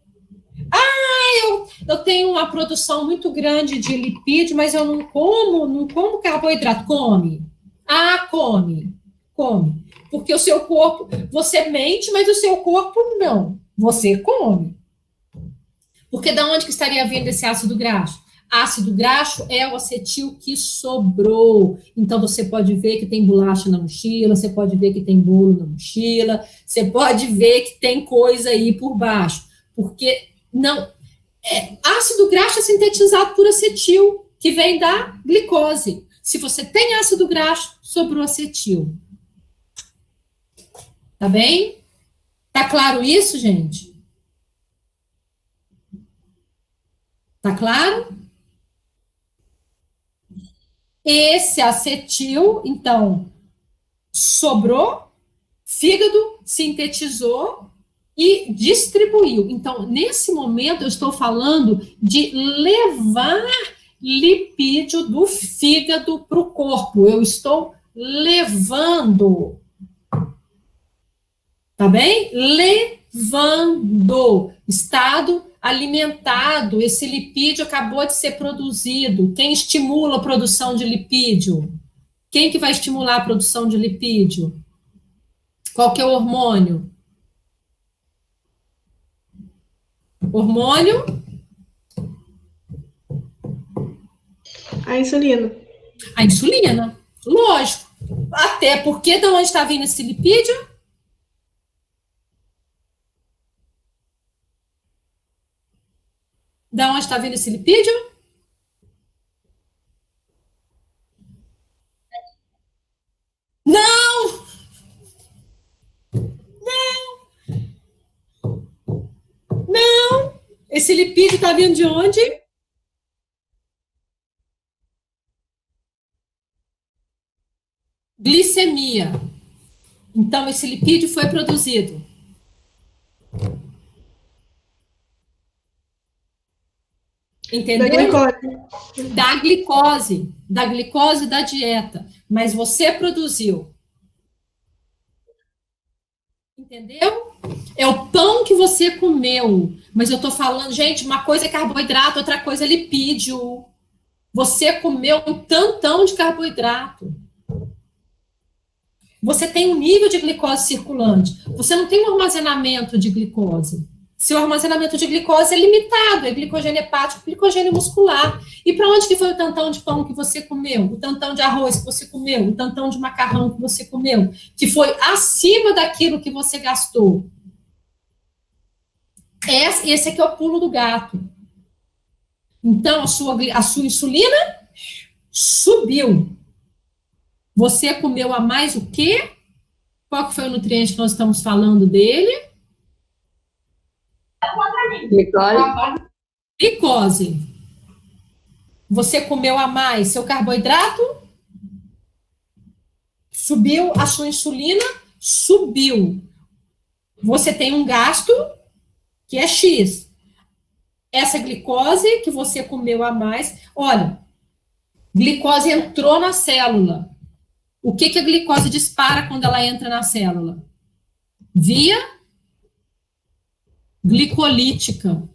Eu tenho uma produção muito grande de lipídio, mas eu não como carboidrato. Come. Come. Porque o seu corpo, você mente, mas o seu corpo não. Você come. Porque da onde que estaria vindo esse ácido graxo? Ácido graxo é o acetil que sobrou. Então, você pode ver que tem bolacha na mochila, você pode ver que tem bolo na mochila, você pode ver que tem coisa aí por baixo. Porque ácido graxo é sintetizado por acetil, que vem da glicose. Se você tem ácido graxo, sobrou acetil. Tá bem? Tá claro isso, gente? Tá claro? Esse acetil, então, sobrou, fígado sintetizou e distribuiu. Então, nesse momento, eu estou falando de levar lipídio do fígado para o corpo. Eu estou levando. Tá bem? Levando. Estado alimentado. Esse lipídio acabou de ser produzido. Quem estimula a produção de lipídio? Quem que vai estimular a produção de lipídio? Qual que é o hormônio? Hormônio? A insulina. A insulina, lógico. Até porque de onde está vindo esse lipídio? De onde está vindo esse lipídio? Não! Não! Esse lipídio está vindo de onde? Glicemia. Então, esse lipídio foi produzido. Entendeu? Da glicose da dieta. Mas você produziu. Entendeu? É o pão que você comeu. Mas eu estou falando, gente, uma coisa é carboidrato, outra coisa é lipídio. Você comeu um tantão de carboidrato. Você tem um nível de glicose circulante. Você não tem um armazenamento de glicose. Seu armazenamento de glicose é limitado, é glicogênio hepático, glicogênio muscular. E para onde que foi o tantão de pão que você comeu? O tantão de arroz que você comeu? O tantão de macarrão que você comeu? Que foi acima daquilo que você gastou. Esse aqui é o pulo do gato. Então, a sua insulina subiu. Você comeu a mais o quê? Qual que foi o nutriente que nós estamos falando dele? Glicose. Você comeu a mais seu carboidrato? Subiu, a sua insulina subiu. Você tem um gasto que é X. Essa glicose que você comeu a mais, olha, glicose entrou na célula. O que a glicose dispara quando ela entra na célula? Via glicolítica.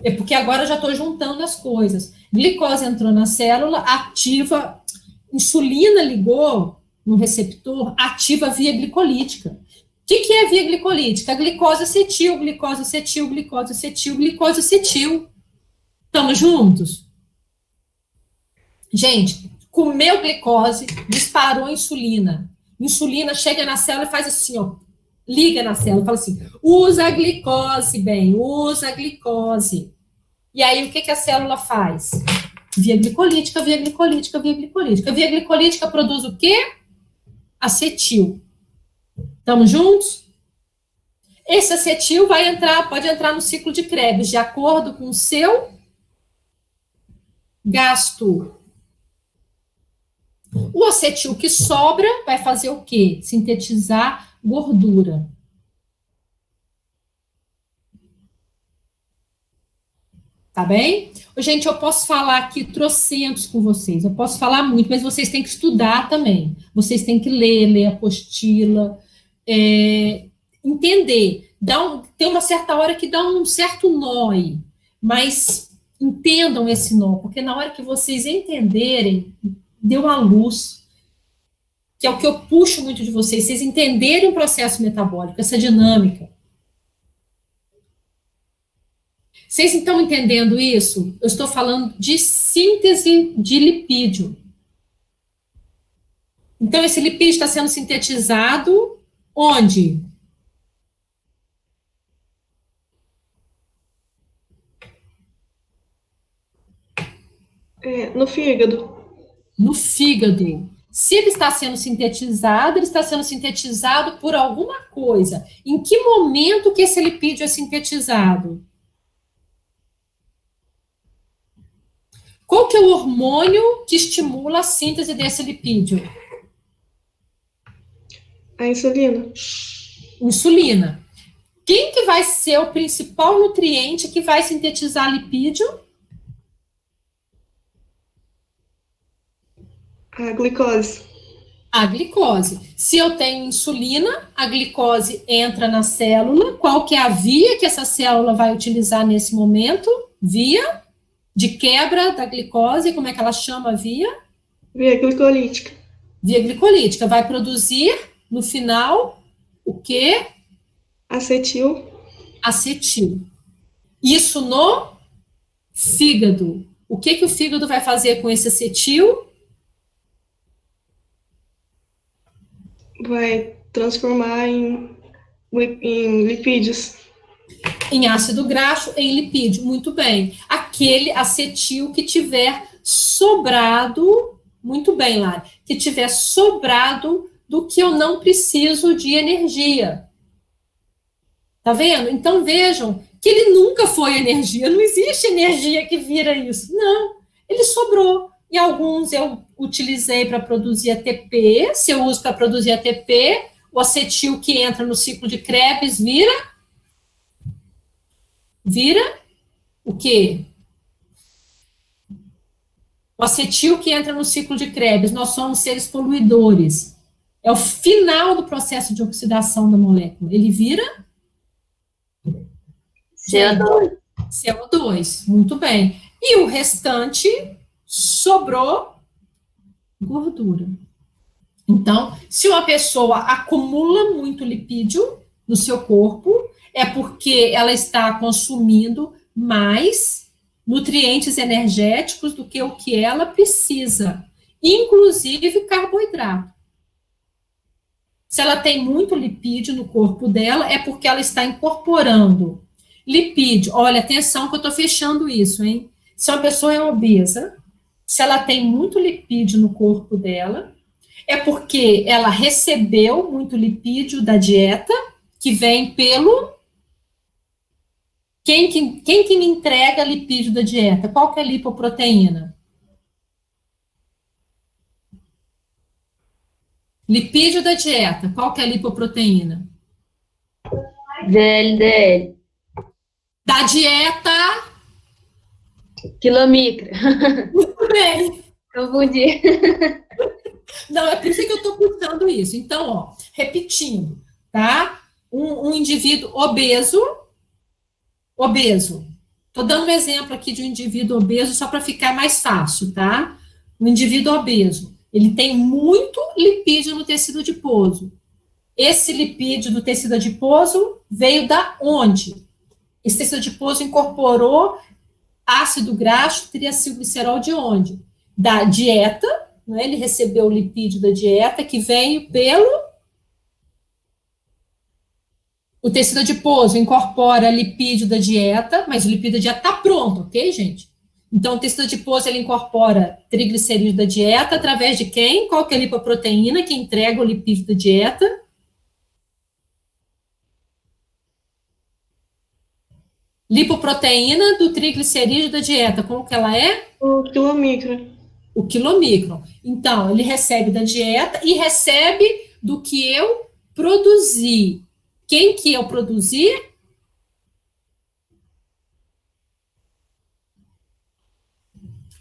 É porque agora eu já estou juntando as coisas. Glicose entrou na célula, ativa, insulina ligou no receptor, ativa a via glicolítica. O que é via glicolítica? Glicose acetil, glicose acetil, glicose acetil, glicose acetil. Estamos juntos? Gente, comeu glicose, disparou insulina. Insulina chega na célula e faz assim, ó, liga na célula, fala assim, usa a glicose, bem, usa a glicose. E aí, o que a célula faz? Via glicolítica, via glicolítica, via glicolítica. Via glicolítica produz o quê? Acetil. Estamos juntos? Esse acetil pode entrar no ciclo de Krebs, de acordo com o seu gasto. O acetil que sobra vai fazer o quê? Sintetizar gordura. Tá bem? Gente, eu posso falar aqui trocentos com vocês, eu posso falar muito, mas vocês têm que estudar também. Vocês têm que ler a apostila, entender. Tem uma certa hora que dá um certo nó aí, mas entendam esse nó, porque na hora que vocês entenderem, deu uma luz, que é o que eu puxo muito de vocês entenderem o processo metabólico, essa dinâmica. Vocês estão entendendo isso? Eu estou falando de síntese de lipídio. Então, esse lipídio está sendo sintetizado onde? No fígado. No fígado. Se ele está sendo sintetizado por alguma coisa. Em que momento que esse lipídio é sintetizado? Qual que é o hormônio que estimula a síntese desse lipídio? A insulina. Insulina. Quem que vai ser o principal nutriente que vai sintetizar lipídio? A glicose. A glicose. Se eu tenho insulina, a glicose entra na célula. Qual que é a via que essa célula vai utilizar nesse momento? Via de quebra da glicose. Como é que ela chama a via? Via glicolítica. Via glicolítica. Vai produzir, no final, o quê? Acetil. Acetil. Isso no fígado. O que o fígado vai fazer com esse acetil? Vai transformar em lipídios. Em ácido graxo, em lipídio. Muito bem. Aquele acetil que tiver sobrado, muito bem, Lara, que tiver sobrado do que eu não preciso de energia. Tá vendo? Então, vejam que ele nunca foi energia. Não existe energia que vira isso. Não. Ele sobrou. E alguns eu utilizei para produzir ATP. Se eu uso para produzir ATP, o acetil que entra no ciclo de Krebs vira o quê? O acetil que entra no ciclo de Krebs, nós somos seres poluidores. É o final do processo de oxidação da molécula. Ele vira CO2. CO2, muito bem. E o restante sobrou gordura. Então, se uma pessoa acumula muito lipídio no seu corpo, É porque ela está consumindo mais nutrientes energéticos do que o que ela precisa, inclusive carboidrato. Se ela tem muito lipídio no corpo dela, é porque ela está incorporando lipídio. Olha, atenção que eu estou fechando isso, hein? Se uma pessoa é obesa, se ela tem muito lipídio no corpo dela, é porque ela recebeu muito lipídio da dieta, que vem pelo... Quem que me entrega lipídio da dieta? Qual que é a lipoproteína? Lipídio da dieta, qual que é a lipoproteína? VLDL. Da dieta... Quilomicra. Muito bem. Confundi. Não, é por isso que eu estou puxando isso. Então, ó, repetindo, tá? Um indivíduo obeso, estou dando um exemplo aqui de um indivíduo obeso só para ficar mais fácil, tá? Um indivíduo obeso, ele tem muito lipídio no tecido adiposo. Esse lipídio do tecido adiposo veio da onde? Esse tecido adiposo incorporou ácido graxo, triacilglicerol de onde? Da dieta, né? Ele recebeu o lipídio da dieta que veio pelo... O tecido adiposo incorpora lipídio da dieta, mas o lipídio da dieta está pronto, ok, gente? Então, o tecido adiposo, ele incorpora triglicerídeos da dieta através de quem? Qual que é a lipoproteína que entrega o lipídio da dieta? Lipoproteína do triglicerídeo da dieta, como que ela é? O quilomicro. O quilomicron. Então, ele recebe da dieta e recebe do que eu produzi. Quem que eu produzi?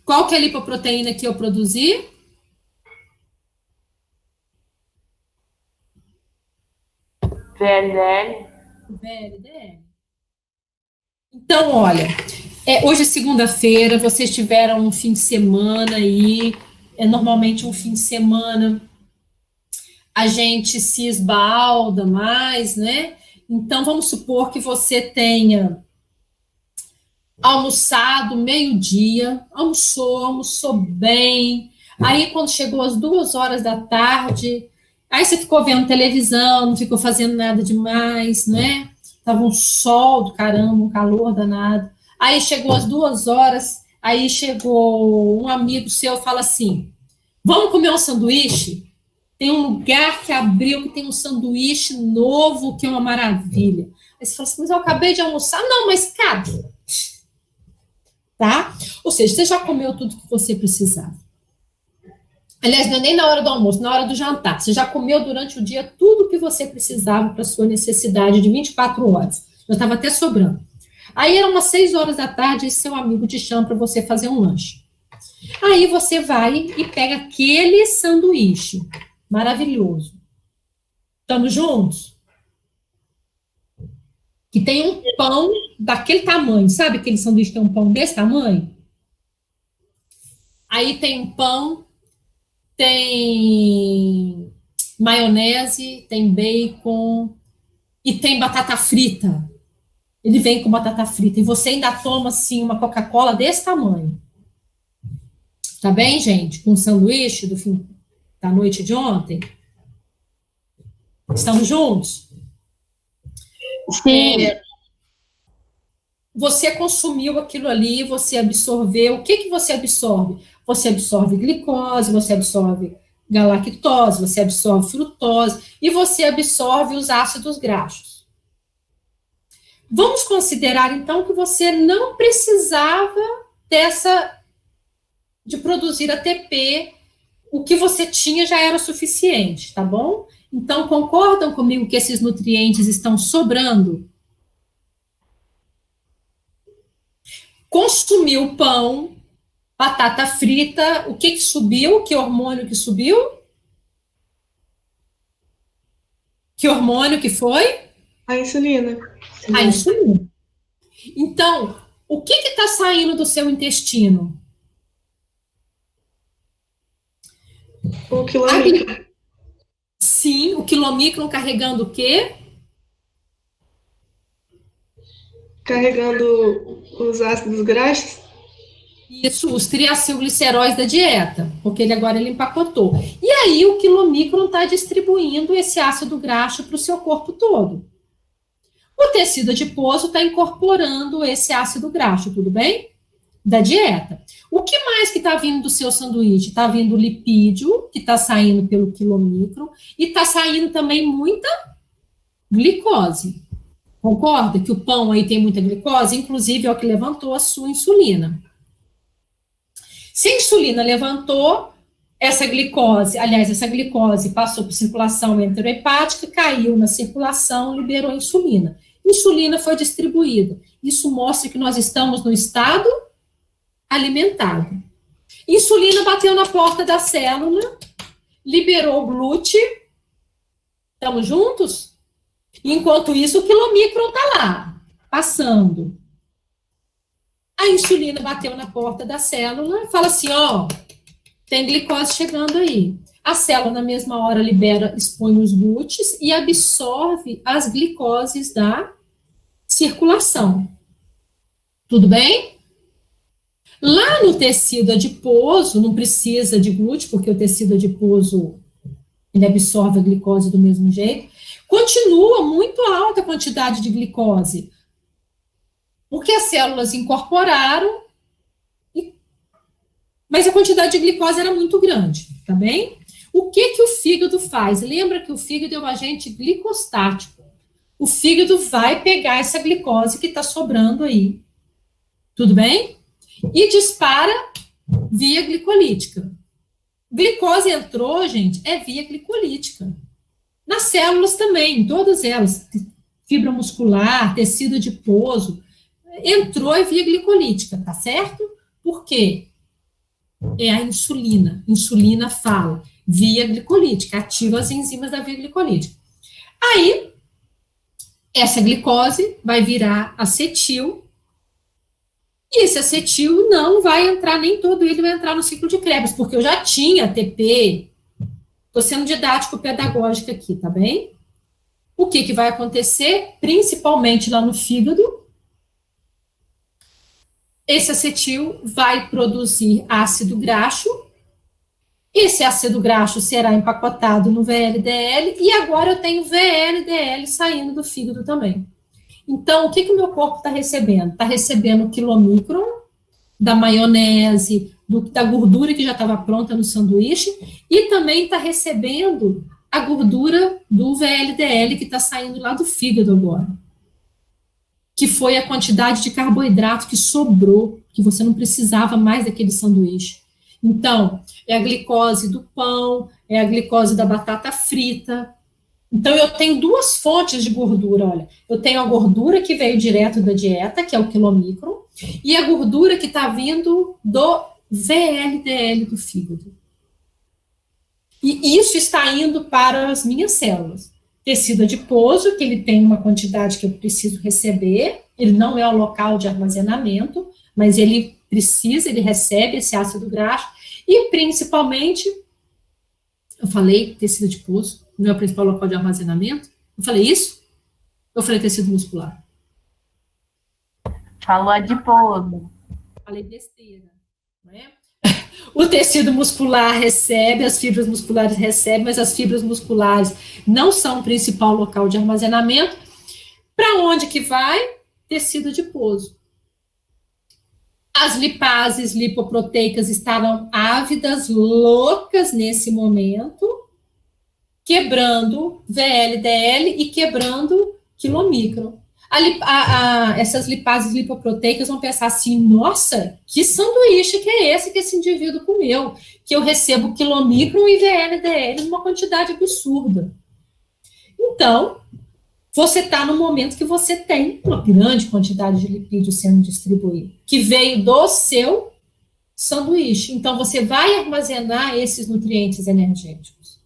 Qual que é a lipoproteína que eu produzi? VLDL. VLDL. Então, olha, hoje é segunda-feira, vocês tiveram um fim de semana aí, normalmente um fim de semana a gente se esbalda mais, né? Então, vamos supor que você tenha almoçado meio-dia, almoçou bem, aí quando chegou às 2 horas da tarde, aí você ficou vendo televisão, não ficou fazendo nada demais, né? Tava um sol do caramba, um calor danado. Aí chegou às 2 horas, aí chegou um amigo seu e fala assim, vamos comer um sanduíche? Tem um lugar que abriu que tem um sanduíche novo, que é uma maravilha. Aí você fala assim, mas eu acabei de almoçar. Não, mas cabe. Tá? Ou seja, você já comeu tudo que você precisava. Aliás, não é nem na hora do almoço, na hora do jantar. Você já comeu durante o dia tudo que você precisava para sua necessidade de 24 horas. Já estava até sobrando. Aí eram umas 6 horas da tarde e seu amigo te chama para você fazer um lanche. Aí você vai e pega aquele sanduíche maravilhoso. Estamos juntos? Que tem um pão daquele tamanho. Sabe aquele sanduíche que tem um pão desse tamanho? Aí tem um pão, tem maionese, tem bacon e tem batata frita. Ele vem com batata frita. E você ainda toma, assim, uma Coca-Cola desse tamanho. Tá bem, gente? Com o sanduíche do fim da noite de ontem? Estamos juntos? Sim. Você consumiu aquilo ali, você absorveu. O que que você absorve? Você absorve glicose, você absorve galactose, você absorve frutose e você absorve os ácidos graxos. Vamos considerar, então, que você não precisava de produzir ATP, o que você tinha já era suficiente, tá bom? Então, concordam comigo que esses nutrientes estão sobrando? Consumiu pão, batata frita, o que que subiu? Que hormônio que subiu? Que hormônio que foi? A insulina. A insulina. Então, o que está saindo do seu intestino? O quilomicro. Sim, o quilomicron carregando o quê? carregando os ácidos graxos? Isso, os triacilgliceróis da dieta, porque ele empacotou. E aí o quilomicron está distribuindo esse ácido graxo para o seu corpo todo. O tecido adiposo está incorporando esse ácido graxo, tudo bem? Da dieta. O que mais que está vindo do seu sanduíche? Está vindo lipídio, que está saindo pelo quilomicron, e está saindo também muita glicose. Concorda que o pão aí tem muita glicose? Inclusive é o que levantou a sua insulina. Se a insulina levantou, essa glicose passou por circulação enterohepática, caiu na circulação, liberou a insulina. Insulina foi distribuída. Isso mostra que nós estamos no estado alimentado. Insulina bateu na porta da célula, liberou o glúten. Estamos juntos? Enquanto isso, o quilomicron está lá, passando. A insulina bateu na porta da célula, fala assim, ó, tem glicose chegando aí. A célula, na mesma hora, expõe os glúteos e absorve as glicoses da circulação. Tudo bem? Lá no tecido adiposo, não precisa de glúten, porque o tecido adiposo, ele absorve a glicose do mesmo jeito. Continua muito alta a quantidade de glicose, porque as células incorporaram, mas a quantidade de glicose era muito grande, tá bem? O que o fígado faz? Lembra que o fígado é um agente glicostático. O fígado vai pegar essa glicose que está sobrando aí, tudo bem? E dispara via glicolítica. Glicose entrou, gente, é via glicolítica. Nas células também, todas elas, fibra muscular, tecido adiposo, entrou via glicolítica, tá certo? Por quê? É a insulina. Insulina fala via glicolítica, ativa as enzimas da via glicolítica. Aí, essa glicose vai virar acetil, e esse acetil não vai entrar, nem todo ele vai entrar no ciclo de Krebs, porque eu já tinha ATP, estou sendo didático pedagógico aqui, tá bem? O que vai acontecer, principalmente lá no fígado? Esse acetil vai produzir ácido graxo, esse ácido graxo será empacotado no VLDL, e agora eu tenho VLDL saindo do fígado também. Então, o que o meu corpo está recebendo? Está recebendo o quilomicron, da maionese, da gordura que já estava pronta no sanduíche, e também está recebendo a gordura do VLDL que está saindo lá do fígado agora, que foi a quantidade de carboidrato que sobrou, que você não precisava mais daquele sanduíche. Então, é a glicose do pão, é a glicose da batata frita. Então, eu tenho duas fontes de gordura, olha. Eu tenho a gordura que veio direto da dieta, que é o quilomicron, e a gordura que está vindo do VLDL do fígado. E isso está indo para as minhas células. Tecido adiposo, que ele tem uma quantidade que eu preciso receber, ele não é o local de armazenamento, mas ele recebe esse ácido graxo, e principalmente, eu falei tecido adiposo, não é o principal local de armazenamento? Eu falei isso? Eu falei tecido muscular? Falou adiposo. Falei besteira, não é? O tecido muscular recebe, as fibras musculares recebem, mas as fibras musculares não são o principal local de armazenamento. Para onde que vai? Tecido adiposo. As lipases lipoproteicas estavam ávidas, loucas nesse momento, quebrando VLDL e quebrando quilomicron. Essas lipases lipoproteicas vão pensar assim, nossa, que sanduíche que é esse que esse indivíduo comeu, que eu recebo quilomicron e VLDL numa quantidade absurda. Então, você está no momento que você tem uma grande quantidade de lipídio sendo distribuído, que veio do seu sanduíche. Então, você vai armazenar esses nutrientes energéticos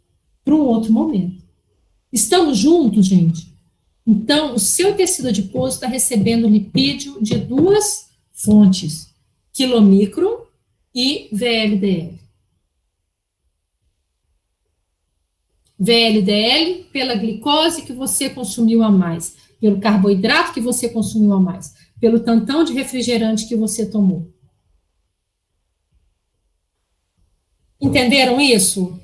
para um outro momento. Estamos juntos, gente? Então, o seu tecido adiposo está recebendo lipídio de duas fontes, quilomicron e VLDL. VLDL pela glicose que você consumiu a mais, pelo carboidrato que você consumiu a mais. pelo tantão de refrigerante que você tomou. Entenderam isso?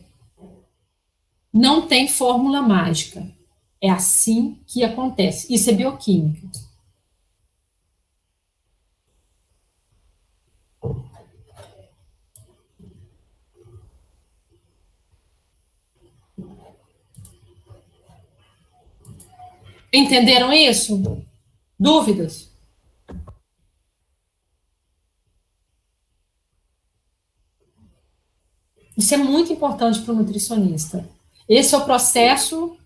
Não tem fórmula mágica. É assim que acontece. Isso é bioquímica. Entenderam isso? Dúvidas? Isso é muito importante para o nutricionista. Esse é o processo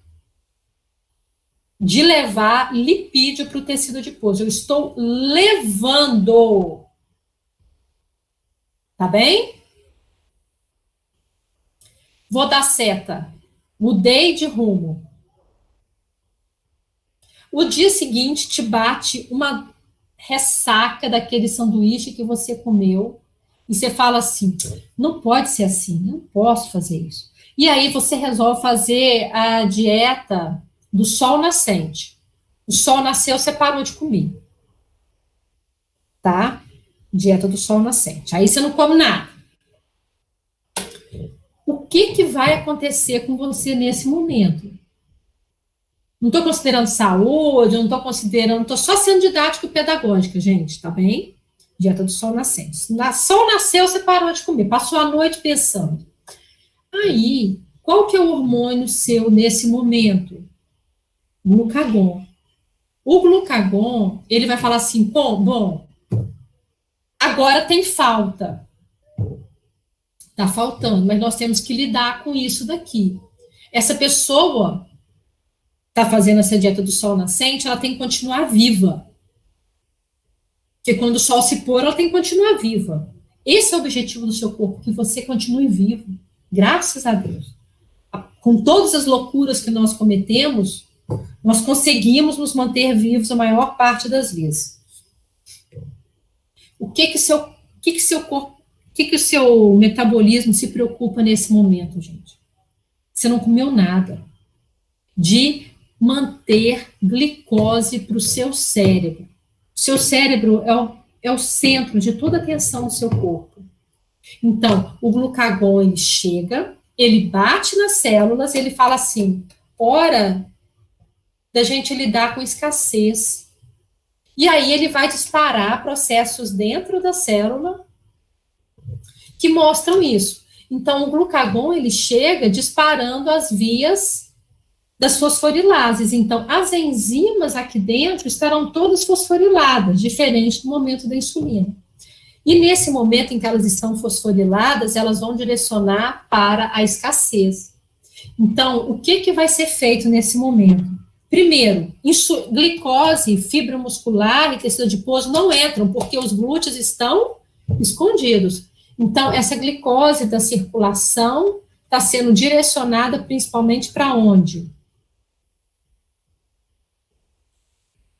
de levar lipídio para o tecido adiposo. Eu estou levando. Tá bem? Vou dar seta. Mudei de rumo. O dia seguinte te bate uma ressaca daquele sanduíche que você comeu e você fala assim, não pode ser assim, não posso fazer isso. E aí você resolve fazer a dieta do sol nascente. O sol nasceu, você parou de comer. Tá? Dieta do sol nascente. Aí você não come nada. O que vai acontecer com você nesse momento? Não estou considerando saúde, não estou considerando, estou só sendo didático e pedagógica, gente, tá bem? Dieta do sol nascente. Sol nasceu, você parou de comer, passou a noite pensando. Aí, qual que é o hormônio seu nesse momento? Glucagon. O glucagon, ele vai falar assim, bom, agora tem falta. Tá faltando, mas nós temos que lidar com isso daqui. Essa pessoa está fazendo essa dieta do sol nascente, ela tem que continuar viva. Porque quando o sol se pôr, ela tem que continuar viva. Esse é o objetivo do seu corpo, que você continue vivo. Graças a Deus. Com todas as loucuras que nós cometemos, nós conseguimos nos manter vivos a maior parte das vezes. O que o seu metabolismo se preocupa nesse momento, gente? Você não comeu nada. De manter glicose para o seu cérebro. O seu cérebro é o centro de toda a atenção do seu corpo. Então, o glucagon, ele chega, ele bate nas células, ele fala assim, hora da gente lidar com escassez. E aí ele vai disparar processos dentro da célula que mostram isso. Então, o glucagon, ele chega disparando as vias das fosforilases. Então, as enzimas aqui dentro estarão todas fosforiladas, diferente do momento da insulina. E nesse momento em que elas estão fosforiladas, elas vão direcionar para a escassez. Então, o que vai ser feito nesse momento? Primeiro, glicose, fibra muscular e tecido adiposo não entram, porque os glúteos estão escondidos. Então, essa glicose da circulação está sendo direcionada principalmente para onde?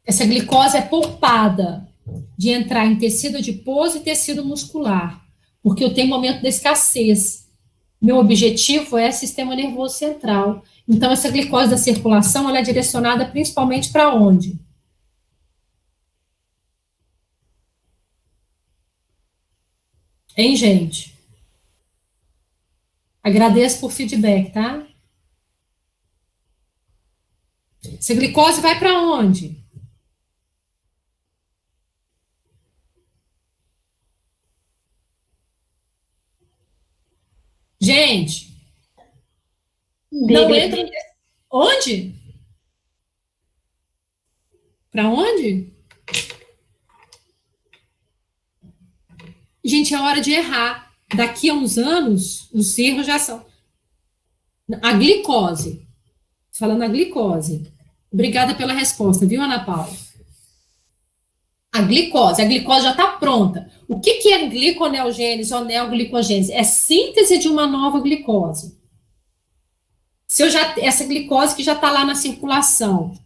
Essa glicose é poupada de entrar em tecido adiposo e tecido muscular, porque eu tenho momento da escassez. Meu objetivo é sistema nervoso central. Então, essa glicose da circulação, ela é direcionada principalmente para onde? Hein, gente? Agradeço por feedback, tá? Essa glicose vai para onde? Gente, não entra. Onde? Para onde? Gente, é hora de errar. Daqui a uns anos, os erros já são. A glicose. Falando a glicose. Obrigada pela resposta, viu, Ana Paula? A glicose já está pronta. O que é gliconeogênese ou neoglicogênese? É síntese de uma nova glicose. Essa glicose que já está lá na circulação,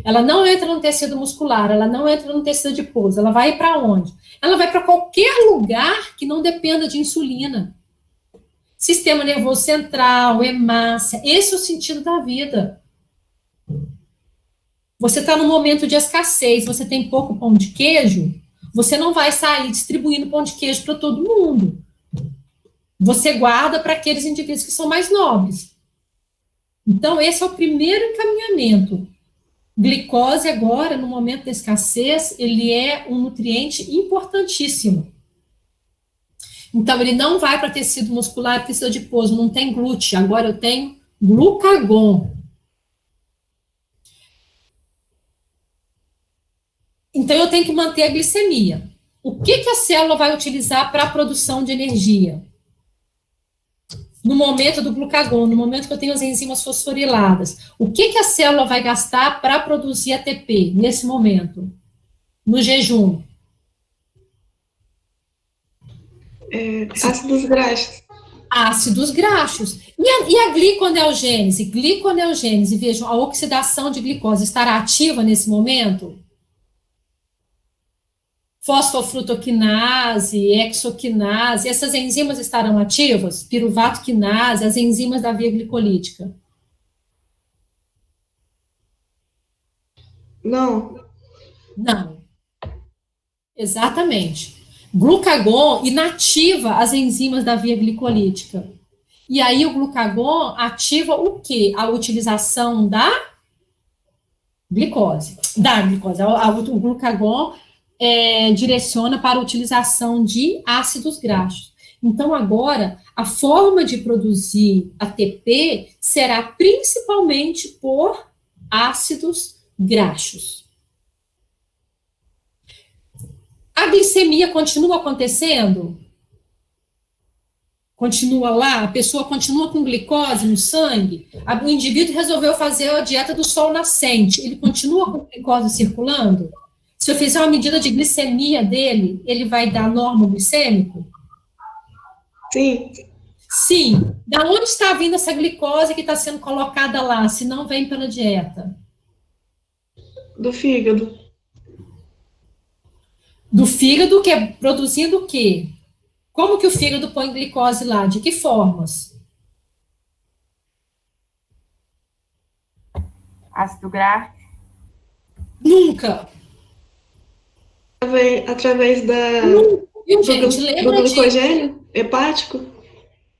ela não entra no tecido muscular, ela não entra no tecido adiposo, ela vai para onde? Ela vai para qualquer lugar que não dependa de insulina. Sistema nervoso central, hemácia, esse é o sentido da vida. Você está num momento de escassez, você tem pouco pão de queijo, você não vai sair distribuindo pão de queijo para todo mundo. Você guarda para aqueles indivíduos que são mais nobres. Então, esse é o primeiro encaminhamento. Glicose agora, no momento da escassez, ele é um nutriente importantíssimo. Então, ele não vai para tecido muscular, tecido adiposo, não tem glúten. Agora eu tenho glucagon. Então, eu tenho que manter a glicemia. O que a célula vai utilizar para a produção de energia? No momento do glucagon, no momento que eu tenho as enzimas fosforiladas, o que a célula vai gastar para produzir ATP nesse momento? No jejum? Ácidos graxos. Ácidos graxos. E a gliconeogênese? Gliconeogênese, vejam, a oxidação de glicose estará ativa nesse momento? Fosfofrutoquinase, hexoquinase, essas enzimas estarão ativas? Piruvato quinase, as enzimas da via glicolítica? Não. Não. Exatamente. Glucagon inativa as enzimas da via glicolítica. E aí o glucagon ativa o quê? A utilização da glicose. O glucagon direciona para a utilização de ácidos graxos. Então, agora, a forma de produzir ATP será principalmente por ácidos graxos. A glicemia continua acontecendo? Continua lá? A pessoa continua com glicose no sangue? O indivíduo resolveu fazer a dieta do sol nascente. Ele continua com glicose circulando? Se eu fizer uma medida de glicemia dele, ele vai dar norma glicêmico? Sim. Sim. Da onde está vindo essa glicose que está sendo colocada lá, se não vem pela dieta? Do fígado. Do fígado, que é produzindo o quê? Como que o fígado põe glicose lá? De que formas? Ácido graxo. Nunca. Através Viu, gente? Lembra do glicogênio hepático?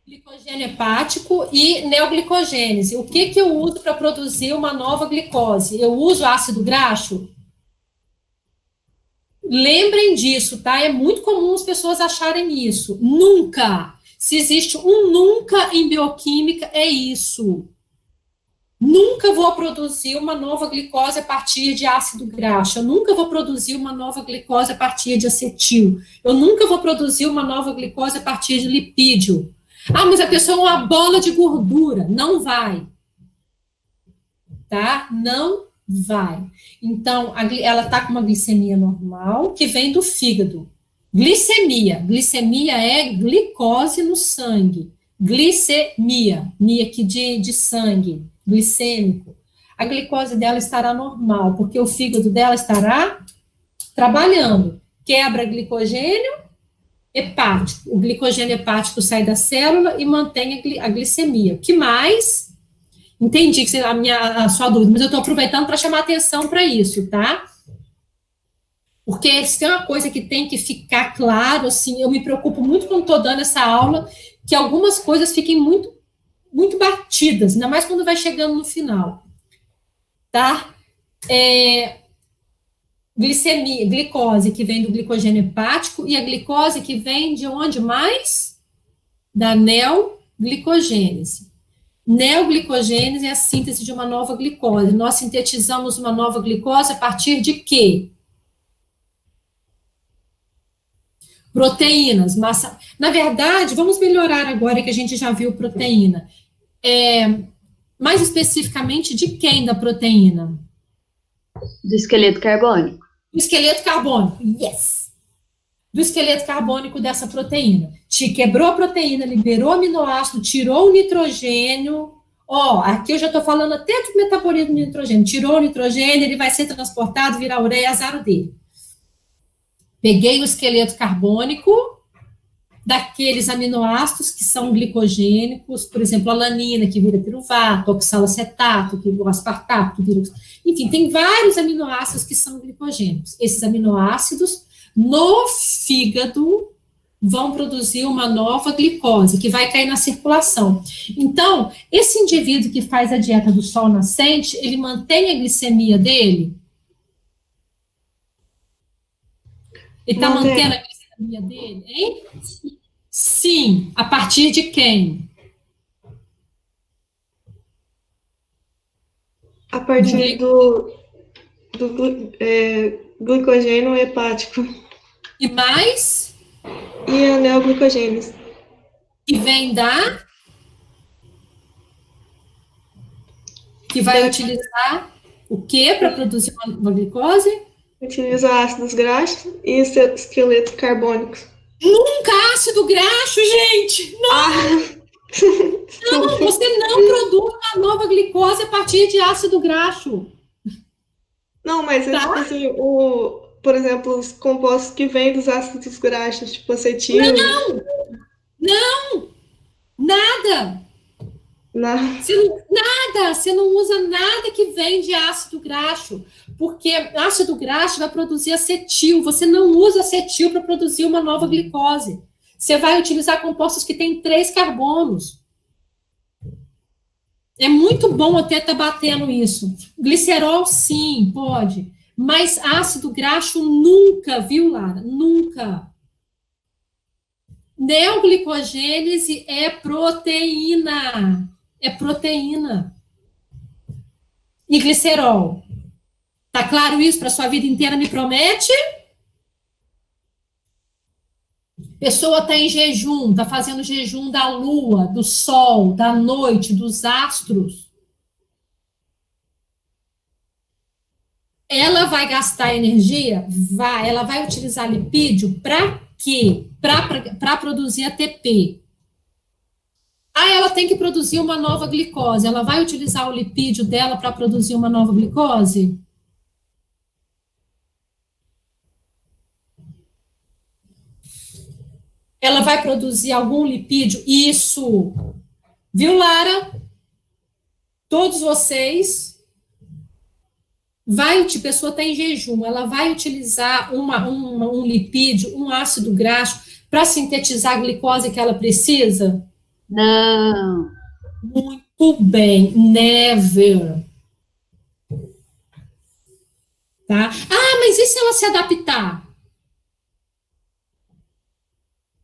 Glicogênio hepático e neoglicogênese. O que eu uso para produzir uma nova glicose? Eu uso ácido graxo? Lembrem disso, tá? É muito comum as pessoas acharem isso. Nunca. Se existe um nunca em bioquímica, é isso. Nunca vou produzir uma nova glicose a partir de ácido graxo. Eu nunca vou produzir uma nova glicose a partir de acetil. Eu nunca vou produzir uma nova glicose a partir de lipídio. Ah, mas a pessoa é uma bola de gordura. Não vai. Tá? Não vai. Então, ela está com uma glicemia normal, que vem do fígado. Glicemia. Glicemia é glicose no sangue. Glicemia. Mia aqui de sangue. Glicêmico. A glicose dela estará normal, porque o fígado dela estará trabalhando. Quebra glicogênio hepático. O glicogênio hepático sai da célula e mantém a glicemia. O que mais? Entendi que a sua dúvida, mas eu estou aproveitando para chamar atenção para isso, tá? Porque se tem uma coisa que tem que ficar claro, assim, eu me preocupo muito quando estou dando essa aula, que algumas coisas fiquem muito, muito batidas, ainda mais quando vai chegando no final, tá? Glicemia, glicose que vem do glicogênio hepático e a glicose que vem de onde mais? Da neoglicogênese. Neoglicogênese é a síntese de uma nova glicose. Nós sintetizamos uma nova glicose a partir de quê? Proteínas, massa. Na verdade, vamos melhorar agora que a gente já viu proteína. Mais especificamente, de quem da proteína? Do esqueleto carbônico. Do esqueleto carbônico, yes! Do esqueleto carbônico dessa proteína. Quebrou a proteína, liberou o aminoácido, tirou o nitrogênio. Aqui eu já estou falando até do metabolismo de nitrogênio. Tirou o nitrogênio, ele vai ser transportado, virar ureia, azar dele. Peguei o esqueleto carbônico, daqueles aminoácidos que são glicogênicos, por exemplo, a alanina, que vira piruvato, oxalacetato, que vira o aspartato, que vira... Enfim, tem vários aminoácidos que são glicogênicos. Esses aminoácidos, no fígado, vão produzir uma nova glicose, que vai cair na circulação. Então, esse indivíduo que faz a dieta do sol nascente, ele mantém a glicemia dele? Ele está mantendo a glicemia dele, hein? Sim. A partir de quem? A partir do glicogênio hepático. E mais? E a neoglicogênese. Que vem da... Que vai utilizar o quê para produzir uma glicose? Utiliza ácidos graxos e esqueletos carbônicos. Nunca ácido graxo, gente! Não! Não, você não produz uma nova glicose a partir de ácido graxo. Não, mas é tipo assim, por exemplo, os compostos que vêm dos ácidos graxos, tipo acetil. Não! Nada! Não. Você não usa nada que vem de ácido graxo, porque ácido graxo vai produzir acetil, você não usa acetil para produzir uma nova glicose. Você vai utilizar compostos que têm 3 carbonos. É muito bom até estar batendo isso. Glicerol, sim, pode. Mas ácido graxo nunca, viu, Lara? Nunca. Neoglicogênese é proteína. É proteína. E glicerol. Tá claro isso para sua vida inteira, me promete? Pessoa está em jejum, está fazendo jejum da lua, do sol, da noite, dos astros. Ela vai gastar energia? Vai. Ela vai utilizar lipídio para quê? Para produzir ATP. Ela tem que produzir uma nova glicose. Ela vai utilizar o lipídio dela para produzir uma nova glicose? Ela vai produzir algum lipídio? Isso. Viu, Lara? Todos vocês. A pessoa está em jejum, ela vai utilizar um lipídio, um ácido graxo, para sintetizar a glicose que ela precisa? Não. Muito bem. Never. Tá? Mas e se ela se adaptar?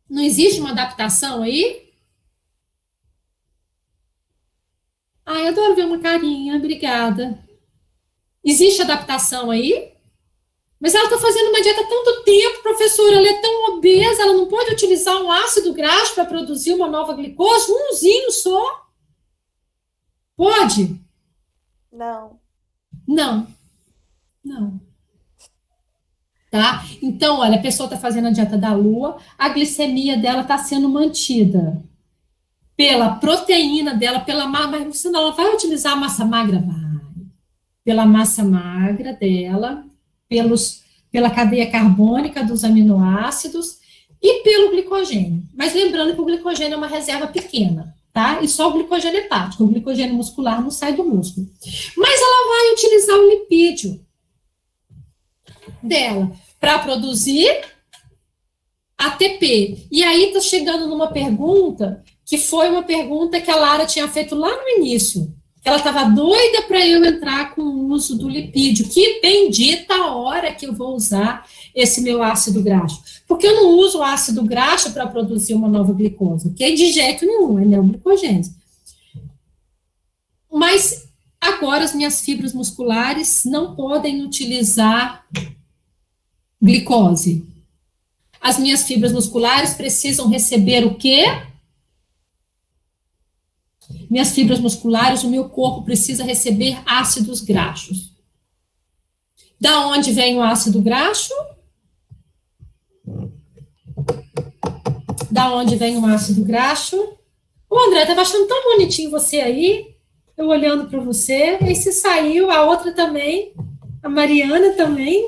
Não existe uma adaptação aí? Eu adoro ver uma carinha, obrigada. Existe adaptação aí? Mas ela está fazendo uma dieta há tanto tempo, professora, ela é tão obesa, ela não pode utilizar um ácido graxo para produzir uma nova glicose? Umzinho só? Pode? Não. Não. Tá? Então, olha, a pessoa está fazendo a dieta da lua, a glicemia dela está sendo mantida pela proteína dela, mas você não, ela vai utilizar a massa magra? Vai. Pela massa magra dela, pela cadeia carbônica dos aminoácidos e pelo glicogênio. Mas lembrando que o glicogênio é uma reserva pequena, tá? E só o glicogênio hepático, o glicogênio muscular não sai do músculo. Mas ela vai utilizar o lipídio dela para produzir ATP. E aí está chegando numa pergunta que foi uma pergunta que a Lara tinha feito lá no início. Ela estava doida para eu entrar com o uso do lipídio. Que bendita a hora que eu vou usar esse meu ácido graxo. Porque eu não uso o ácido graxo para produzir uma nova glicose, ok? De jeito nenhum, é neoglicogênese. Mas agora as minhas fibras musculares não podem utilizar glicose. As minhas fibras musculares precisam receber o quê? Minhas fibras musculares, o meu corpo precisa receber ácidos graxos. Da onde vem o ácido graxo? Da onde vem o ácido graxo? O André, estava achando tão bonitinho você aí, eu olhando para você, aí você saiu, a outra também, a Mariana também.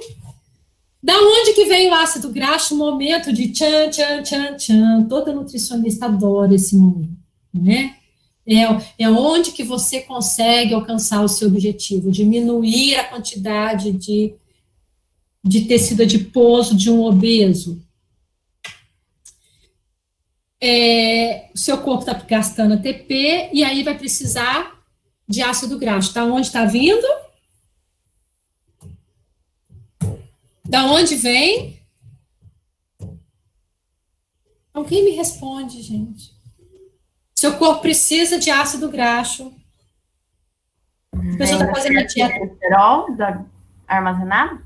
Da onde que vem o ácido graxo? Momento de tchan, tchan, tchan, tchan. Toda nutricionista adora esse momento, né? É onde que você consegue alcançar o seu objetivo, diminuir a quantidade de tecido adiposo de um obeso. O seu corpo está gastando ATP e aí vai precisar de ácido graxo. Da onde está vindo? Da onde vem? Alguém me responde, gente. Seu corpo precisa de ácido graxo. A pessoa está fazendo a dieta. Colesterol armazenado?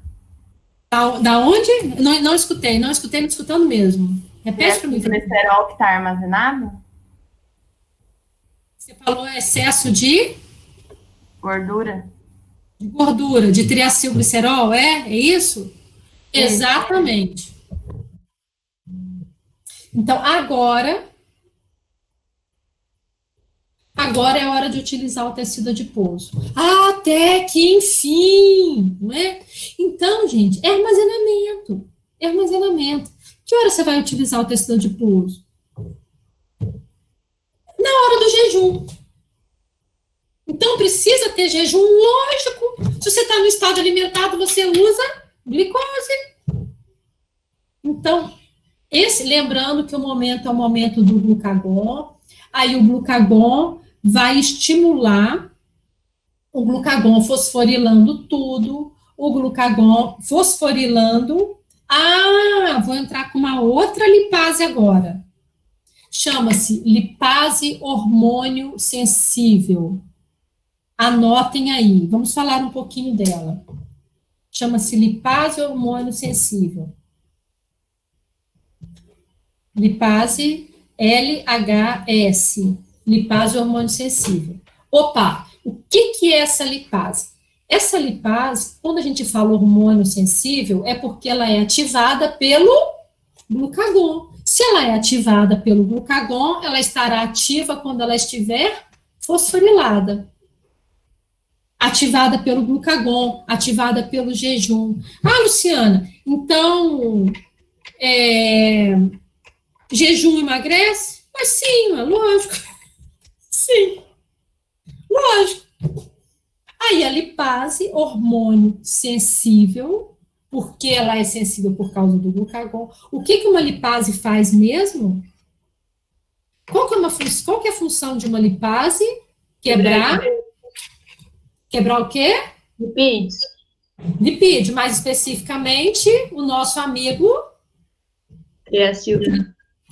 Da onde? Não escutei, não escutando mesmo. Repete para mim. Colesterol que está armazenado? Você falou excesso de Gordura? de gordura, de triacilglicerol, é isso? Exatamente. Então, agora é hora de utilizar o tecido adiposo. Até que enfim, não é? Então, gente, é armazenamento. É armazenamento. Que hora você vai utilizar o tecido adiposo? Na hora do jejum. Então, precisa ter jejum, lógico. Se você está no estado alimentado, você usa glicose. Então, lembrando que o momento é o momento do glucagon, aí o glucagon vai estimular o glucagon fosforilando tudo, o glucagon fosforilando. Vou entrar com uma outra lipase agora. Chama-se lipase hormônio sensível. Anotem aí, vamos falar um pouquinho dela. Chama-se lipase hormônio sensível. Lipase LHS, lipase hormônio sensível. Opa, o que é essa lipase? Essa lipase, quando a gente fala hormônio sensível, é porque ela é ativada pelo glucagon. Se ela é ativada pelo glucagon, ela estará ativa quando ela estiver fosforilada. Ativada pelo glucagon, ativada pelo jejum. Luciana, então, jejum emagrece? Mas sim, é lógico. Sim, lógico. Aí a lipase, hormônio sensível, porque ela é sensível por causa do glucagon. O que uma lipase faz mesmo? Qual que é a função de uma lipase? Quebrar o quê? Lipídios. Lipídio, mais especificamente, o nosso amigo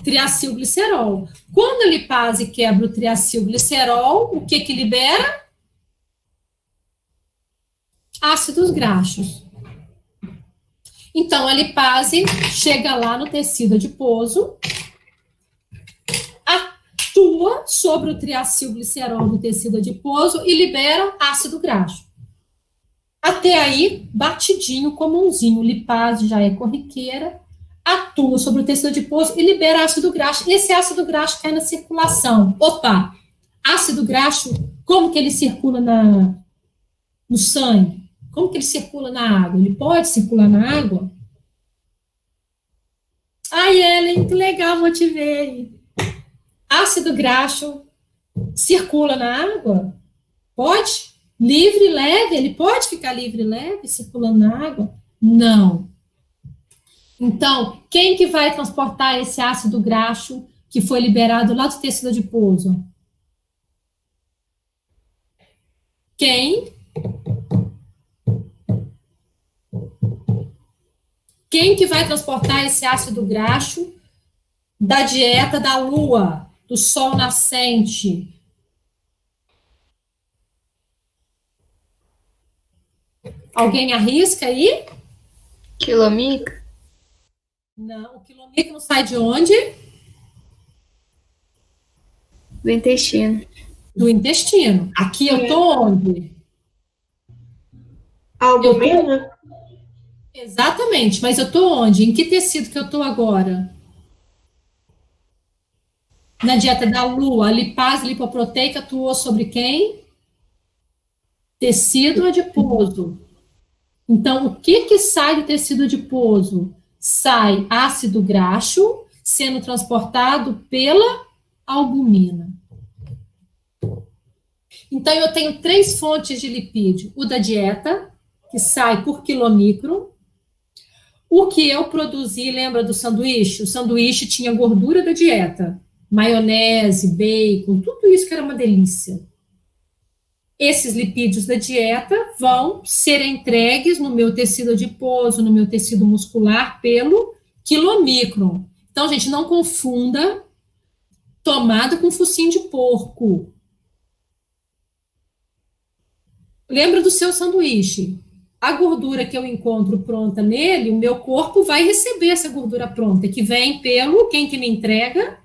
triacilglicerol. Quando a lipase quebra o triacilglicerol, o que libera? Ácidos graxos. Então, a lipase chega lá no tecido adiposo, atua sobre o triacilglicerol do tecido adiposo e libera ácido graxo. Até aí, batidinho, comumzinho, lipase já é corriqueira, atua sobre o tecido adiposo e libera ácido graxo. Esse ácido graxo cai na circulação. Opa! Ácido graxo, como que ele circula no sangue? Como que ele circula na água? Ele pode circular na água? Ellen, que legal, vou te ver aí. Ácido graxo circula na água? Pode? Livre, leve? Ele pode ficar livre, leve, circulando na água? Não. Então, quem que vai transportar esse ácido graxo que foi liberado lá do tecido adiposo? Quem? Quem que vai transportar esse ácido graxo da dieta da lua, do sol nascente? Alguém arrisca aí? Quilomica? Não, o quilomica não sai de onde? Do intestino. Do intestino. Aqui eu tô onde? Albumina? Exatamente, mas eu tô onde? Em que tecido que eu tô agora? Na dieta da lua, a lipase lipoproteica atuou sobre quem? Tecido adiposo. Então, o que sai do tecido adiposo? Sai ácido graxo, sendo transportado pela albumina. Então, eu tenho 3 fontes de lipídio. O da dieta, que sai por quilomicron. O que eu produzi, lembra do sanduíche? O sanduíche tinha gordura da dieta. Maionese, bacon, tudo isso que era uma delícia. Esses lipídios da dieta vão ser entregues no meu tecido adiposo, no meu tecido muscular, pelo quilomicron. Então, gente, não confunda tomada com focinho de porco. Lembra do seu sanduíche? A gordura que eu encontro pronta nele, o meu corpo vai receber essa gordura pronta, que vem pelo, quem que me entrega?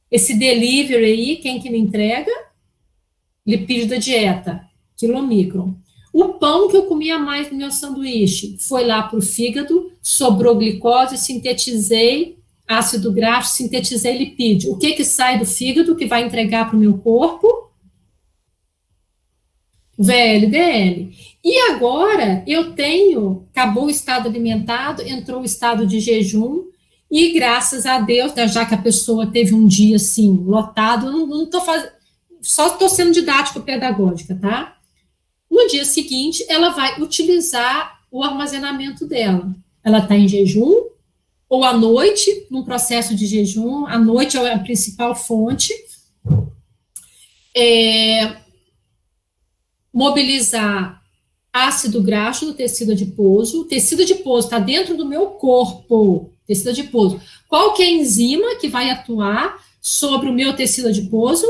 Esse delivery aí, quem que me entrega? Lipídio da dieta, quilomicron. O pão que eu comia mais no meu sanduíche foi lá para o fígado, sobrou glicose, sintetizei ácido graxo, sintetizei lipídio. O que sai do fígado que vai entregar para o meu corpo? VLDL. E agora eu tenho, acabou o estado alimentado, entrou o estado de jejum, e graças a Deus, já que a pessoa teve um dia assim, lotado, eu não estou fazendo, só estou sendo didático-pedagógica, tá? No dia seguinte, ela vai utilizar o armazenamento dela. Ela está em jejum, ou à noite, num processo de jejum, à noite é a principal fonte. Mobilizar ácido graxo no tecido adiposo. O tecido adiposo está dentro do meu corpo. Tecido adiposo. Qual que é a enzima que vai atuar sobre o meu tecido adiposo?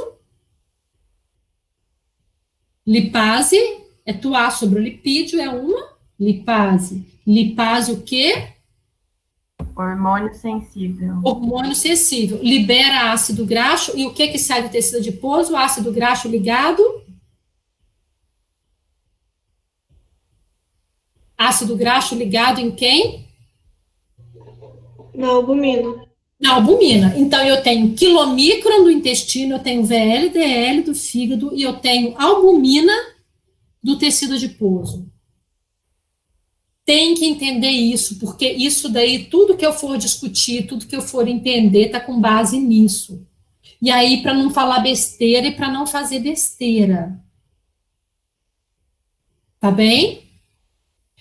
Lipase. Atuar sobre o lipídio é uma lipase. Lipase o quê? Hormônio sensível. Hormônio sensível. Libera ácido graxo. E o que sai do tecido adiposo? O ácido graxo ligado. Ácido graxo ligado em quem? Na albumina. Na albumina. Então, eu tenho quilomicron do intestino, eu tenho VLDL do fígado e eu tenho albumina do tecido adiposo. Tem que entender isso, porque isso daí, tudo que eu for discutir, tudo que eu for entender, tá com base nisso. E aí, para não falar besteira e para não fazer besteira. Tá bem?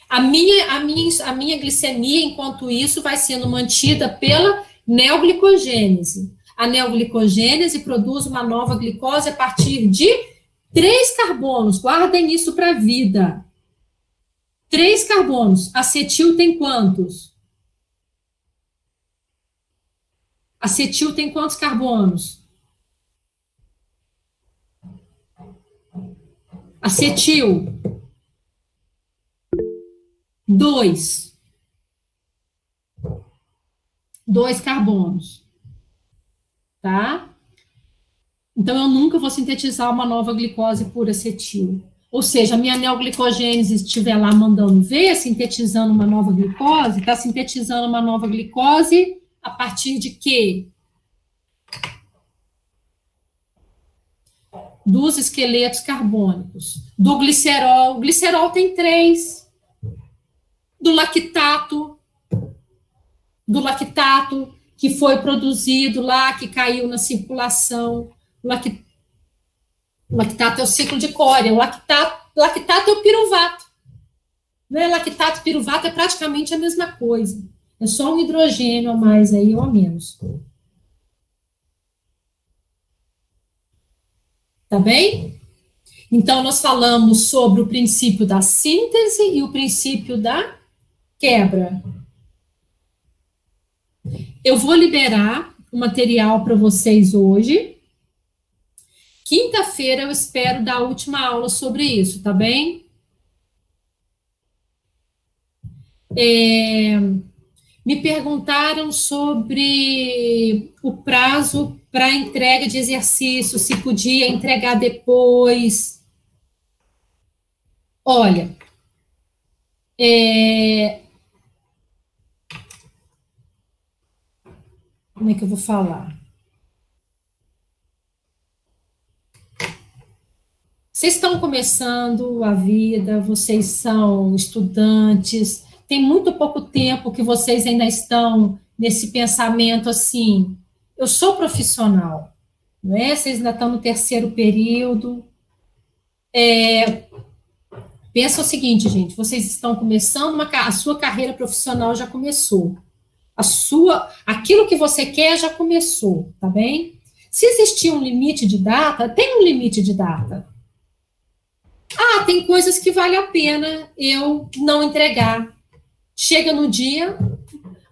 A minha glicemia, enquanto isso, vai sendo mantida pela neoglicogênese. A neoglicogênese produz uma nova glicose a partir de 3 carbonos. Guardem isso para a vida. 3 carbonos. Acetil tem quantos? Acetil tem quantos carbonos? Acetil. 2. 2 carbonos. Tá? Então, eu nunca vou sintetizar uma nova glicose por acetil. Ou seja, a minha neoglicogênese estiver lá mandando ver, sintetizando uma nova glicose, está sintetizando uma nova glicose a partir de quê? Dos esqueletos carbônicos. Do glicerol. O glicerol tem 3. Do lactato, que foi produzido lá, que caiu na circulação. O lactato é o ciclo de Cória. O lactato é o piruvato. Né? Lactato e piruvato é praticamente a mesma coisa. É só um hidrogênio a mais aí ou a menos. Tá bem? Então, nós falamos sobre o princípio da síntese e o princípio da quebra. Eu vou liberar o material para vocês hoje. Quinta-feira eu espero dar a última aula sobre isso, tá bem? Me perguntaram sobre o prazo para entrega de exercício, se podia entregar depois. Olha, como é que eu vou falar? Vocês estão começando a vida, vocês são estudantes, tem muito pouco tempo que vocês ainda estão nesse pensamento assim, eu sou profissional, não é? Vocês ainda estão no terceiro período. Pensa o seguinte, gente, vocês estão começando, a sua carreira profissional já começou. Aquilo que você quer já começou, tá bem? Se existir um limite de data, tem um limite de data. Tem coisas que vale a pena eu não entregar. Chega no dia,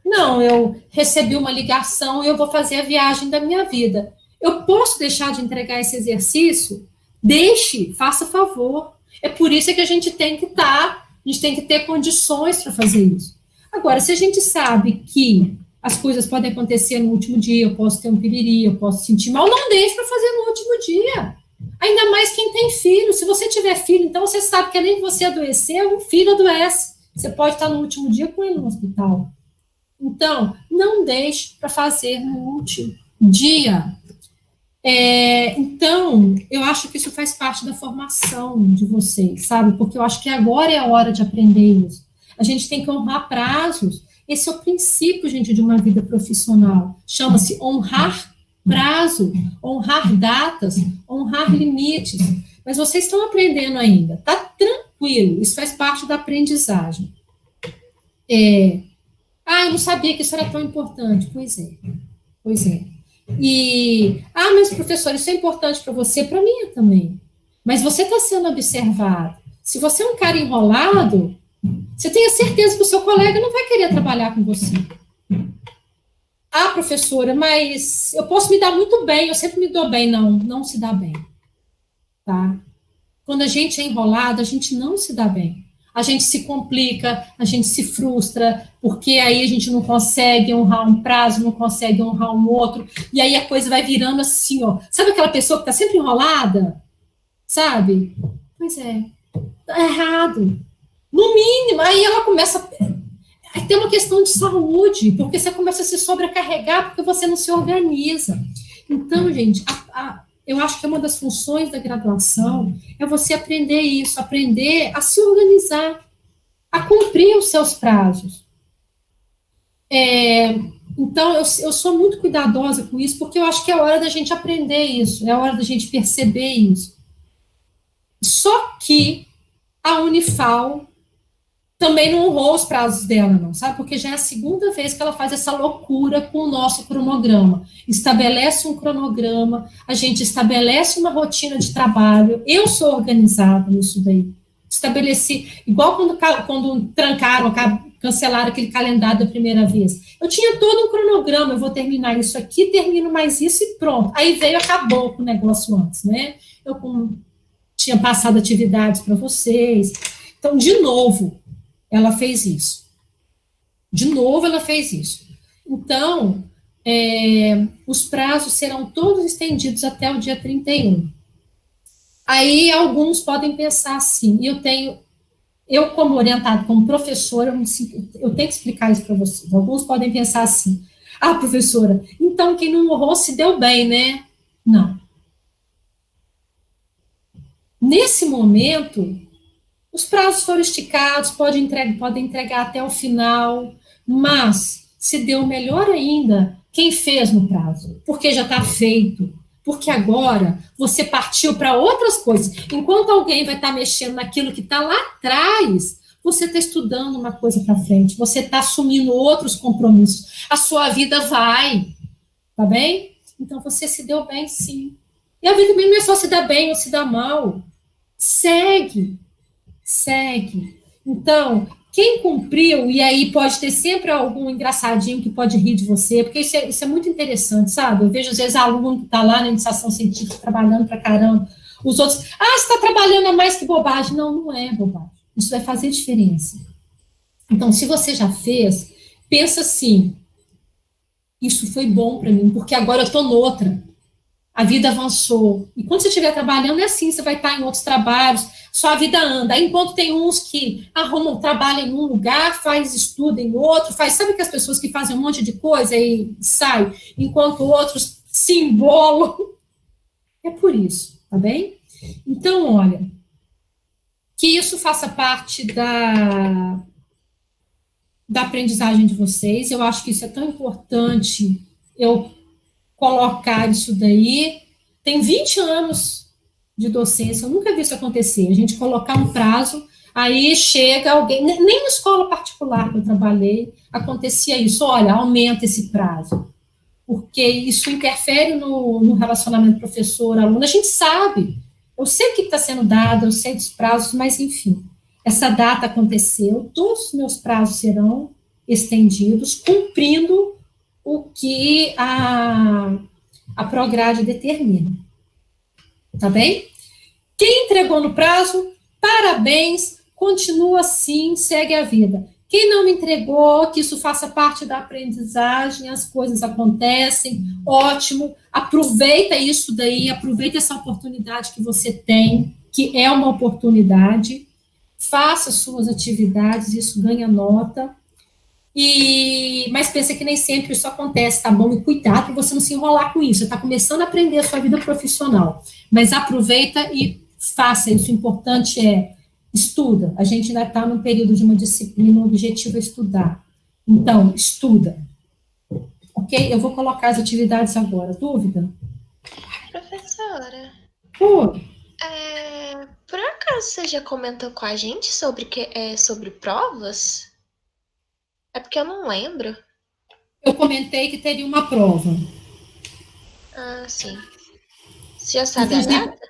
não, eu recebi uma ligação e eu vou fazer a viagem da minha vida. Eu posso deixar de entregar esse exercício? Deixe, faça favor. É por isso que a gente tem que a gente tem que ter condições para fazer isso. Agora, se a gente sabe que as coisas podem acontecer no último dia, eu posso ter um piriri, eu posso sentir mal, não deixe para fazer no último dia. Ainda mais quem tem filho. Se você tiver filho, então você sabe que além de você adoecer, um filho adoece. Você pode estar no último dia com ele no hospital. Então, não deixe para fazer no último dia. Então, eu acho que isso faz parte da formação de vocês, sabe? Porque eu acho que agora é a hora de aprender isso. A gente tem que honrar prazos. Esse é o princípio, gente, de uma vida profissional. Chama-se honrar prazo, honrar datas, honrar limites. Mas vocês estão aprendendo ainda. Tá tranquilo, isso faz parte da aprendizagem. Eu não sabia que isso era tão importante. Pois é. Mas professor, isso é importante para você, para mim também. Mas você está sendo observado. Se você é um cara enrolado, você tem a certeza que o seu colega não vai querer trabalhar com você. Professora, mas eu posso me dar muito bem, eu sempre me dou bem. Não se dá bem. Tá? Quando a gente é enrolado, a gente não se dá bem. A gente se complica, a gente se frustra, porque aí a gente não consegue honrar um prazo, não consegue honrar um outro, e aí a coisa vai virando assim, ó. Sabe aquela pessoa que está sempre enrolada? Sabe? Pois é, tá errado. No mínimo, aí ela começa... Aí tem uma questão de saúde, porque você começa a se sobrecarregar porque você não se organiza. Então, gente, eu acho que uma das funções da graduação é você aprender isso, aprender a se organizar, a cumprir os seus prazos. Então, eu sou muito cuidadosa com isso, porque eu acho que é hora da gente aprender isso, é hora da gente perceber isso. Só que a Unifal também não honrou os prazos dela, não, sabe? Porque já é a segunda vez que ela faz essa loucura com o nosso cronograma. Estabelece um cronograma, a gente estabelece uma rotina de trabalho. Eu sou organizada nisso daí. Estabeleci, igual quando trancaram, cancelaram aquele calendário da primeira vez. Eu tinha todo um cronograma, eu vou terminar isso aqui, termino mais isso e pronto. Aí acabou com o negócio antes, né? Eu tinha passado atividades para vocês. Então, de novo, ela fez isso. Então, os prazos serão todos estendidos até o dia 31. Aí, alguns podem pensar assim, eu como orientado, como professora, eu tenho que explicar isso para vocês. Alguns podem pensar assim, professora, então quem não honrou se deu bem, né? Não. Nesse momento, os prazos foram esticados, podem entregar até o final, mas se deu melhor ainda quem fez no prazo, porque já está feito, porque agora você partiu para outras coisas. Enquanto alguém vai estar mexendo naquilo que está lá atrás, você está estudando uma coisa para frente, você está assumindo outros compromissos, a sua vida vai, tá bem? Então você se deu bem, sim. E a vida mesmo não é só se dar bem ou se dar mal. Segue. Então, quem cumpriu, e aí pode ter sempre algum engraçadinho que pode rir de você, porque isso é muito interessante, sabe? Eu vejo, às vezes, aluno que está lá na iniciação científica trabalhando pra caramba, os outros, você está trabalhando a mais que bobagem. Não é bobagem. Isso vai fazer diferença. Então, se você já fez, pensa assim, isso foi bom para mim, porque agora eu estou noutra. A vida avançou. E quando você estiver trabalhando, é assim, você vai estar em outros trabalhos, sua vida anda. Aí, enquanto tem uns que arrumam trabalho em um lugar, faz estudo em outro, sabe que as pessoas que fazem um monte de coisa e saem, enquanto outros se embolam. É por isso, tá bem? Então, olha, que isso faça parte da aprendizagem de vocês. Eu acho que isso é tão importante eu colocar isso daí. Tem 20 anos de docência, eu nunca vi isso acontecer. A gente colocar um prazo, aí chega alguém, nem na escola particular que eu trabalhei, acontecia isso. Olha, aumenta esse prazo, porque isso interfere no relacionamento professor-aluno. A gente sabe, eu sei o que está sendo dado, eu sei dos prazos, mas enfim, essa data aconteceu, todos os meus prazos serão estendidos, cumprindo o que a Prograde determina. Tá bem? Quem entregou no prazo, parabéns, continua assim, segue a vida. Quem não entregou, que isso faça parte da aprendizagem, as coisas acontecem, ótimo, aproveita isso daí, aproveita essa oportunidade que você tem, que é uma oportunidade, faça suas atividades, isso ganha nota, mas pensa que nem sempre isso acontece, tá bom? E cuidado para você não se enrolar com isso, você está começando a aprender a sua vida profissional, mas aproveita e faça isso, o importante é estuda, a gente ainda está num período de uma disciplina, o objetivo é estudar, então, estuda, ok? Eu vou colocar as atividades agora, dúvida? Professora, Pô, por acaso você já comentou com a gente sobre provas? É porque eu não lembro. eu comentei que teria uma prova. Ah, sim. Você já sabe a Inclusive, data?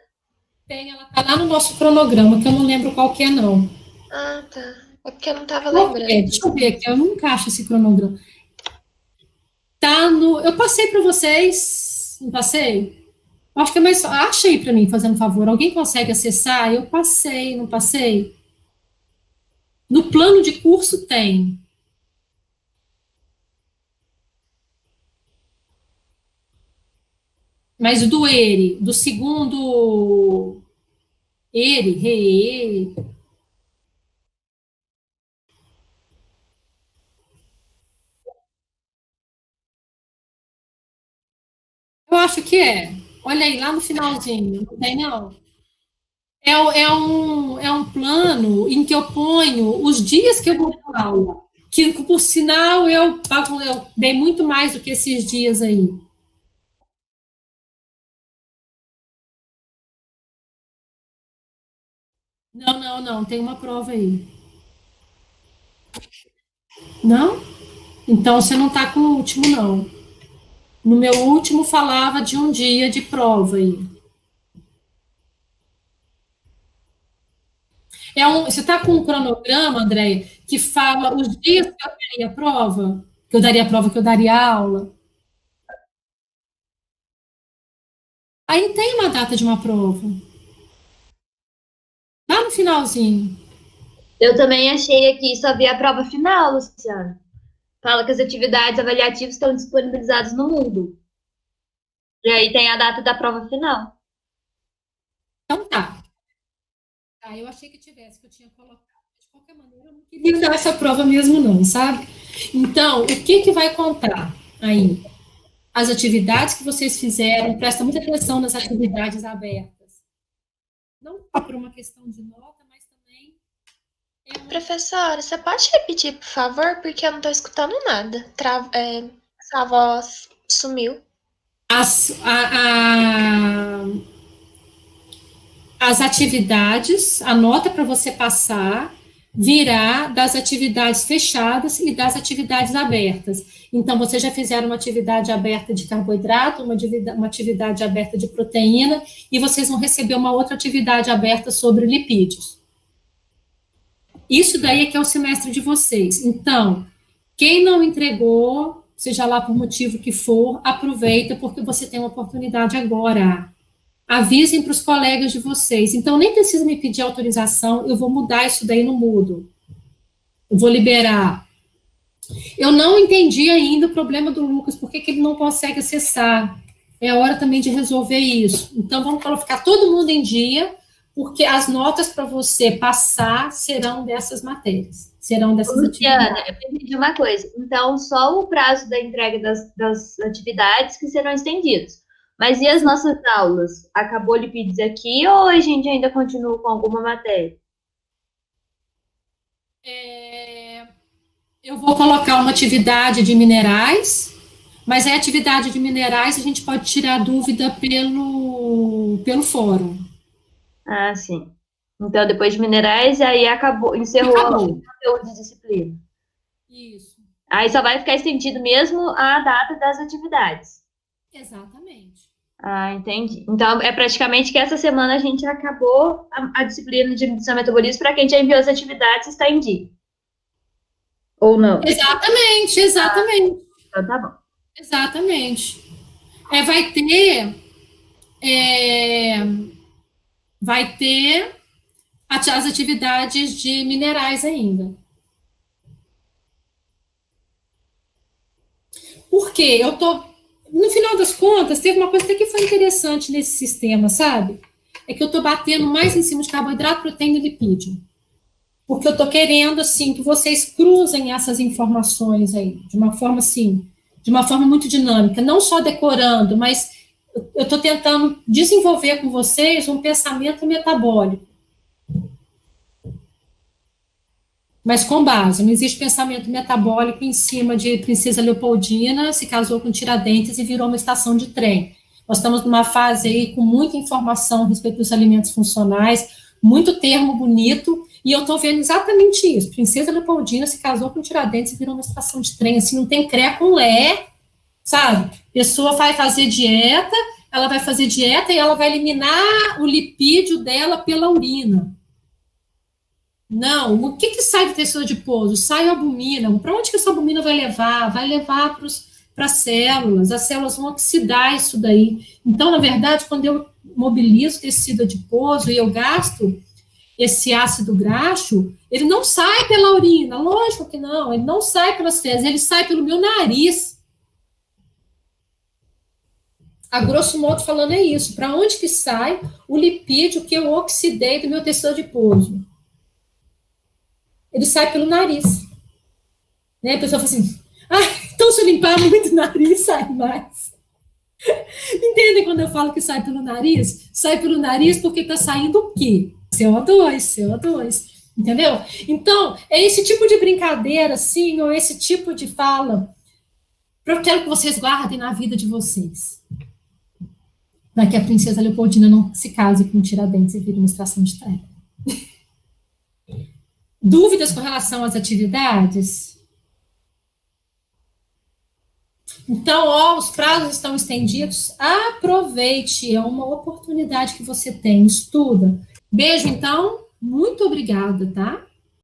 ela está lá no nosso cronograma, que eu não lembro qual que é, não. Ah, tá. É porque eu não tava Qual que lembrando. é? Deixa eu ver aqui, eu nunca acho esse cronograma. Tá no. Eu passei para vocês, não passei? Acho que é mais. Acha aí para mim, fazendo favor. Alguém consegue acessar? Eu passei, não passei? No plano de curso tem. Mas do ERE, do segundo ERE, REE, eu acho que é. Olha aí, lá no finalzinho, não tem não? É um plano em que eu ponho os dias que eu vou para aula, que por sinal eu dei muito mais do que esses dias aí. Não, não, não, tem uma prova aí. Não? Então você não está com o último, não. No meu último falava de um dia de prova aí. Você está com um cronograma, Andréia, que fala os dias que eu daria prova, que eu daria prova, que eu daria aula. Aí tem uma data de uma prova. Lá no finalzinho. Eu também achei aqui, só vi a prova final, Luciana. Fala que as atividades avaliativas estão disponibilizadas no Moodle. E aí tem a data da prova final. Então tá. Eu achei que tivesse, que eu tinha colocado. De qualquer maneira, eu não queria dar essa prova mesmo, não, sabe? Então, o que vai contar aí? As atividades que vocês fizeram, presta muita atenção nas atividades abertas. Não só por uma questão de nota, mas também Professora, você pode repetir, por favor? Porque eu não tô escutando nada. Essa voz sumiu. As atividades, a nota para você passar virá das atividades fechadas e das atividades abertas. Então, vocês já fizeram uma atividade aberta de carboidrato, uma atividade aberta de proteína, e vocês vão receber uma outra atividade aberta sobre lipídios. Isso daí é que é o semestre de vocês. Então, quem não entregou, seja lá por motivo que for, aproveita, porque você tem uma oportunidade agora. Avisem para os colegas de vocês. Então, nem precisa me pedir autorização, eu vou mudar isso daí no Moodle. Eu vou liberar. Eu não entendi ainda o problema do Lucas, por que ele não consegue acessar. É hora também de resolver isso. Então, vamos colocar todo mundo em dia, porque as notas para você passar serão dessas matérias, serão dessas Luciana, atividades. eu entendi uma coisa. Então, só o prazo da entrega das atividades que serão estendidos. Mas e as nossas aulas? Acabou Lipídios aqui ou a gente ainda continua com alguma matéria? Eu vou colocar uma atividade de minerais, mas a atividade de minerais a gente pode tirar dúvida pelo fórum. Ah, sim. Então, depois de minerais, aí encerrou Acabou. o conteúdo de disciplina. Isso, Aí só vai ficar estendido mesmo a data das atividades. exatamente. Ah, entendi. Então, é praticamente que essa semana a gente acabou a disciplina de nutrição e metabolismo para quem já enviou as atividades está em dia. Ou não? Exatamente. Então, tá bom. Exatamente. Vai ter as atividades de minerais ainda. Por quê? No final das contas, teve uma coisa até que foi interessante nesse sistema, sabe? É que eu estou batendo mais em cima de carboidrato, proteína e lipídio. Porque eu estou querendo, assim, que vocês cruzem essas informações aí, de uma forma, assim, de uma forma muito dinâmica, não só decorando, mas eu estou tentando desenvolver com vocês um pensamento metabólico. Mas com base, não existe pensamento metabólico em cima de Princesa Leopoldina, se casou com Tiradentes e virou uma estação de trem. Nós estamos numa fase aí com muita informação a respeito dos alimentos funcionais, muito termo bonito, e eu estou vendo exatamente isso. Princesa Leopoldina se casou com Tiradentes e virou uma estação de trem, assim, não tem cré com lé, sabe? Pessoa vai fazer dieta, ela vai fazer dieta e ela vai eliminar o lipídio dela pela urina. Não, o que sai do tecido adiposo? Sai a albumina. Para onde que essa albumina vai levar? Vai levar para as células vão oxidar isso daí. Então, na verdade, quando eu mobilizo o tecido adiposo e eu gasto esse ácido graxo, ele não sai pela urina, lógico que não, ele não sai pelas fezes, ele sai pelo meu nariz. A grosso modo falando é isso. Para onde que sai o lipídio que eu oxidei do meu tecido adiposo? Ele sai pelo nariz. Né? A pessoa fala assim, então se eu limpar muito o nariz, sai mais. Entendem quando eu falo que sai pelo nariz? Sai pelo nariz porque está saindo o quê? CO2. Entendeu? Então, é esse tipo de brincadeira, assim, ou esse tipo de fala que eu quero que vocês guardem na vida de vocês. Para que a princesa Leopoldina não se case com Tiradentes e vire uma estação de trem. Dúvidas com relação às atividades? Então, os prazos estão estendidos. Aproveite, é uma oportunidade que você tem. Estuda. Beijo, então. Muito obrigada, tá?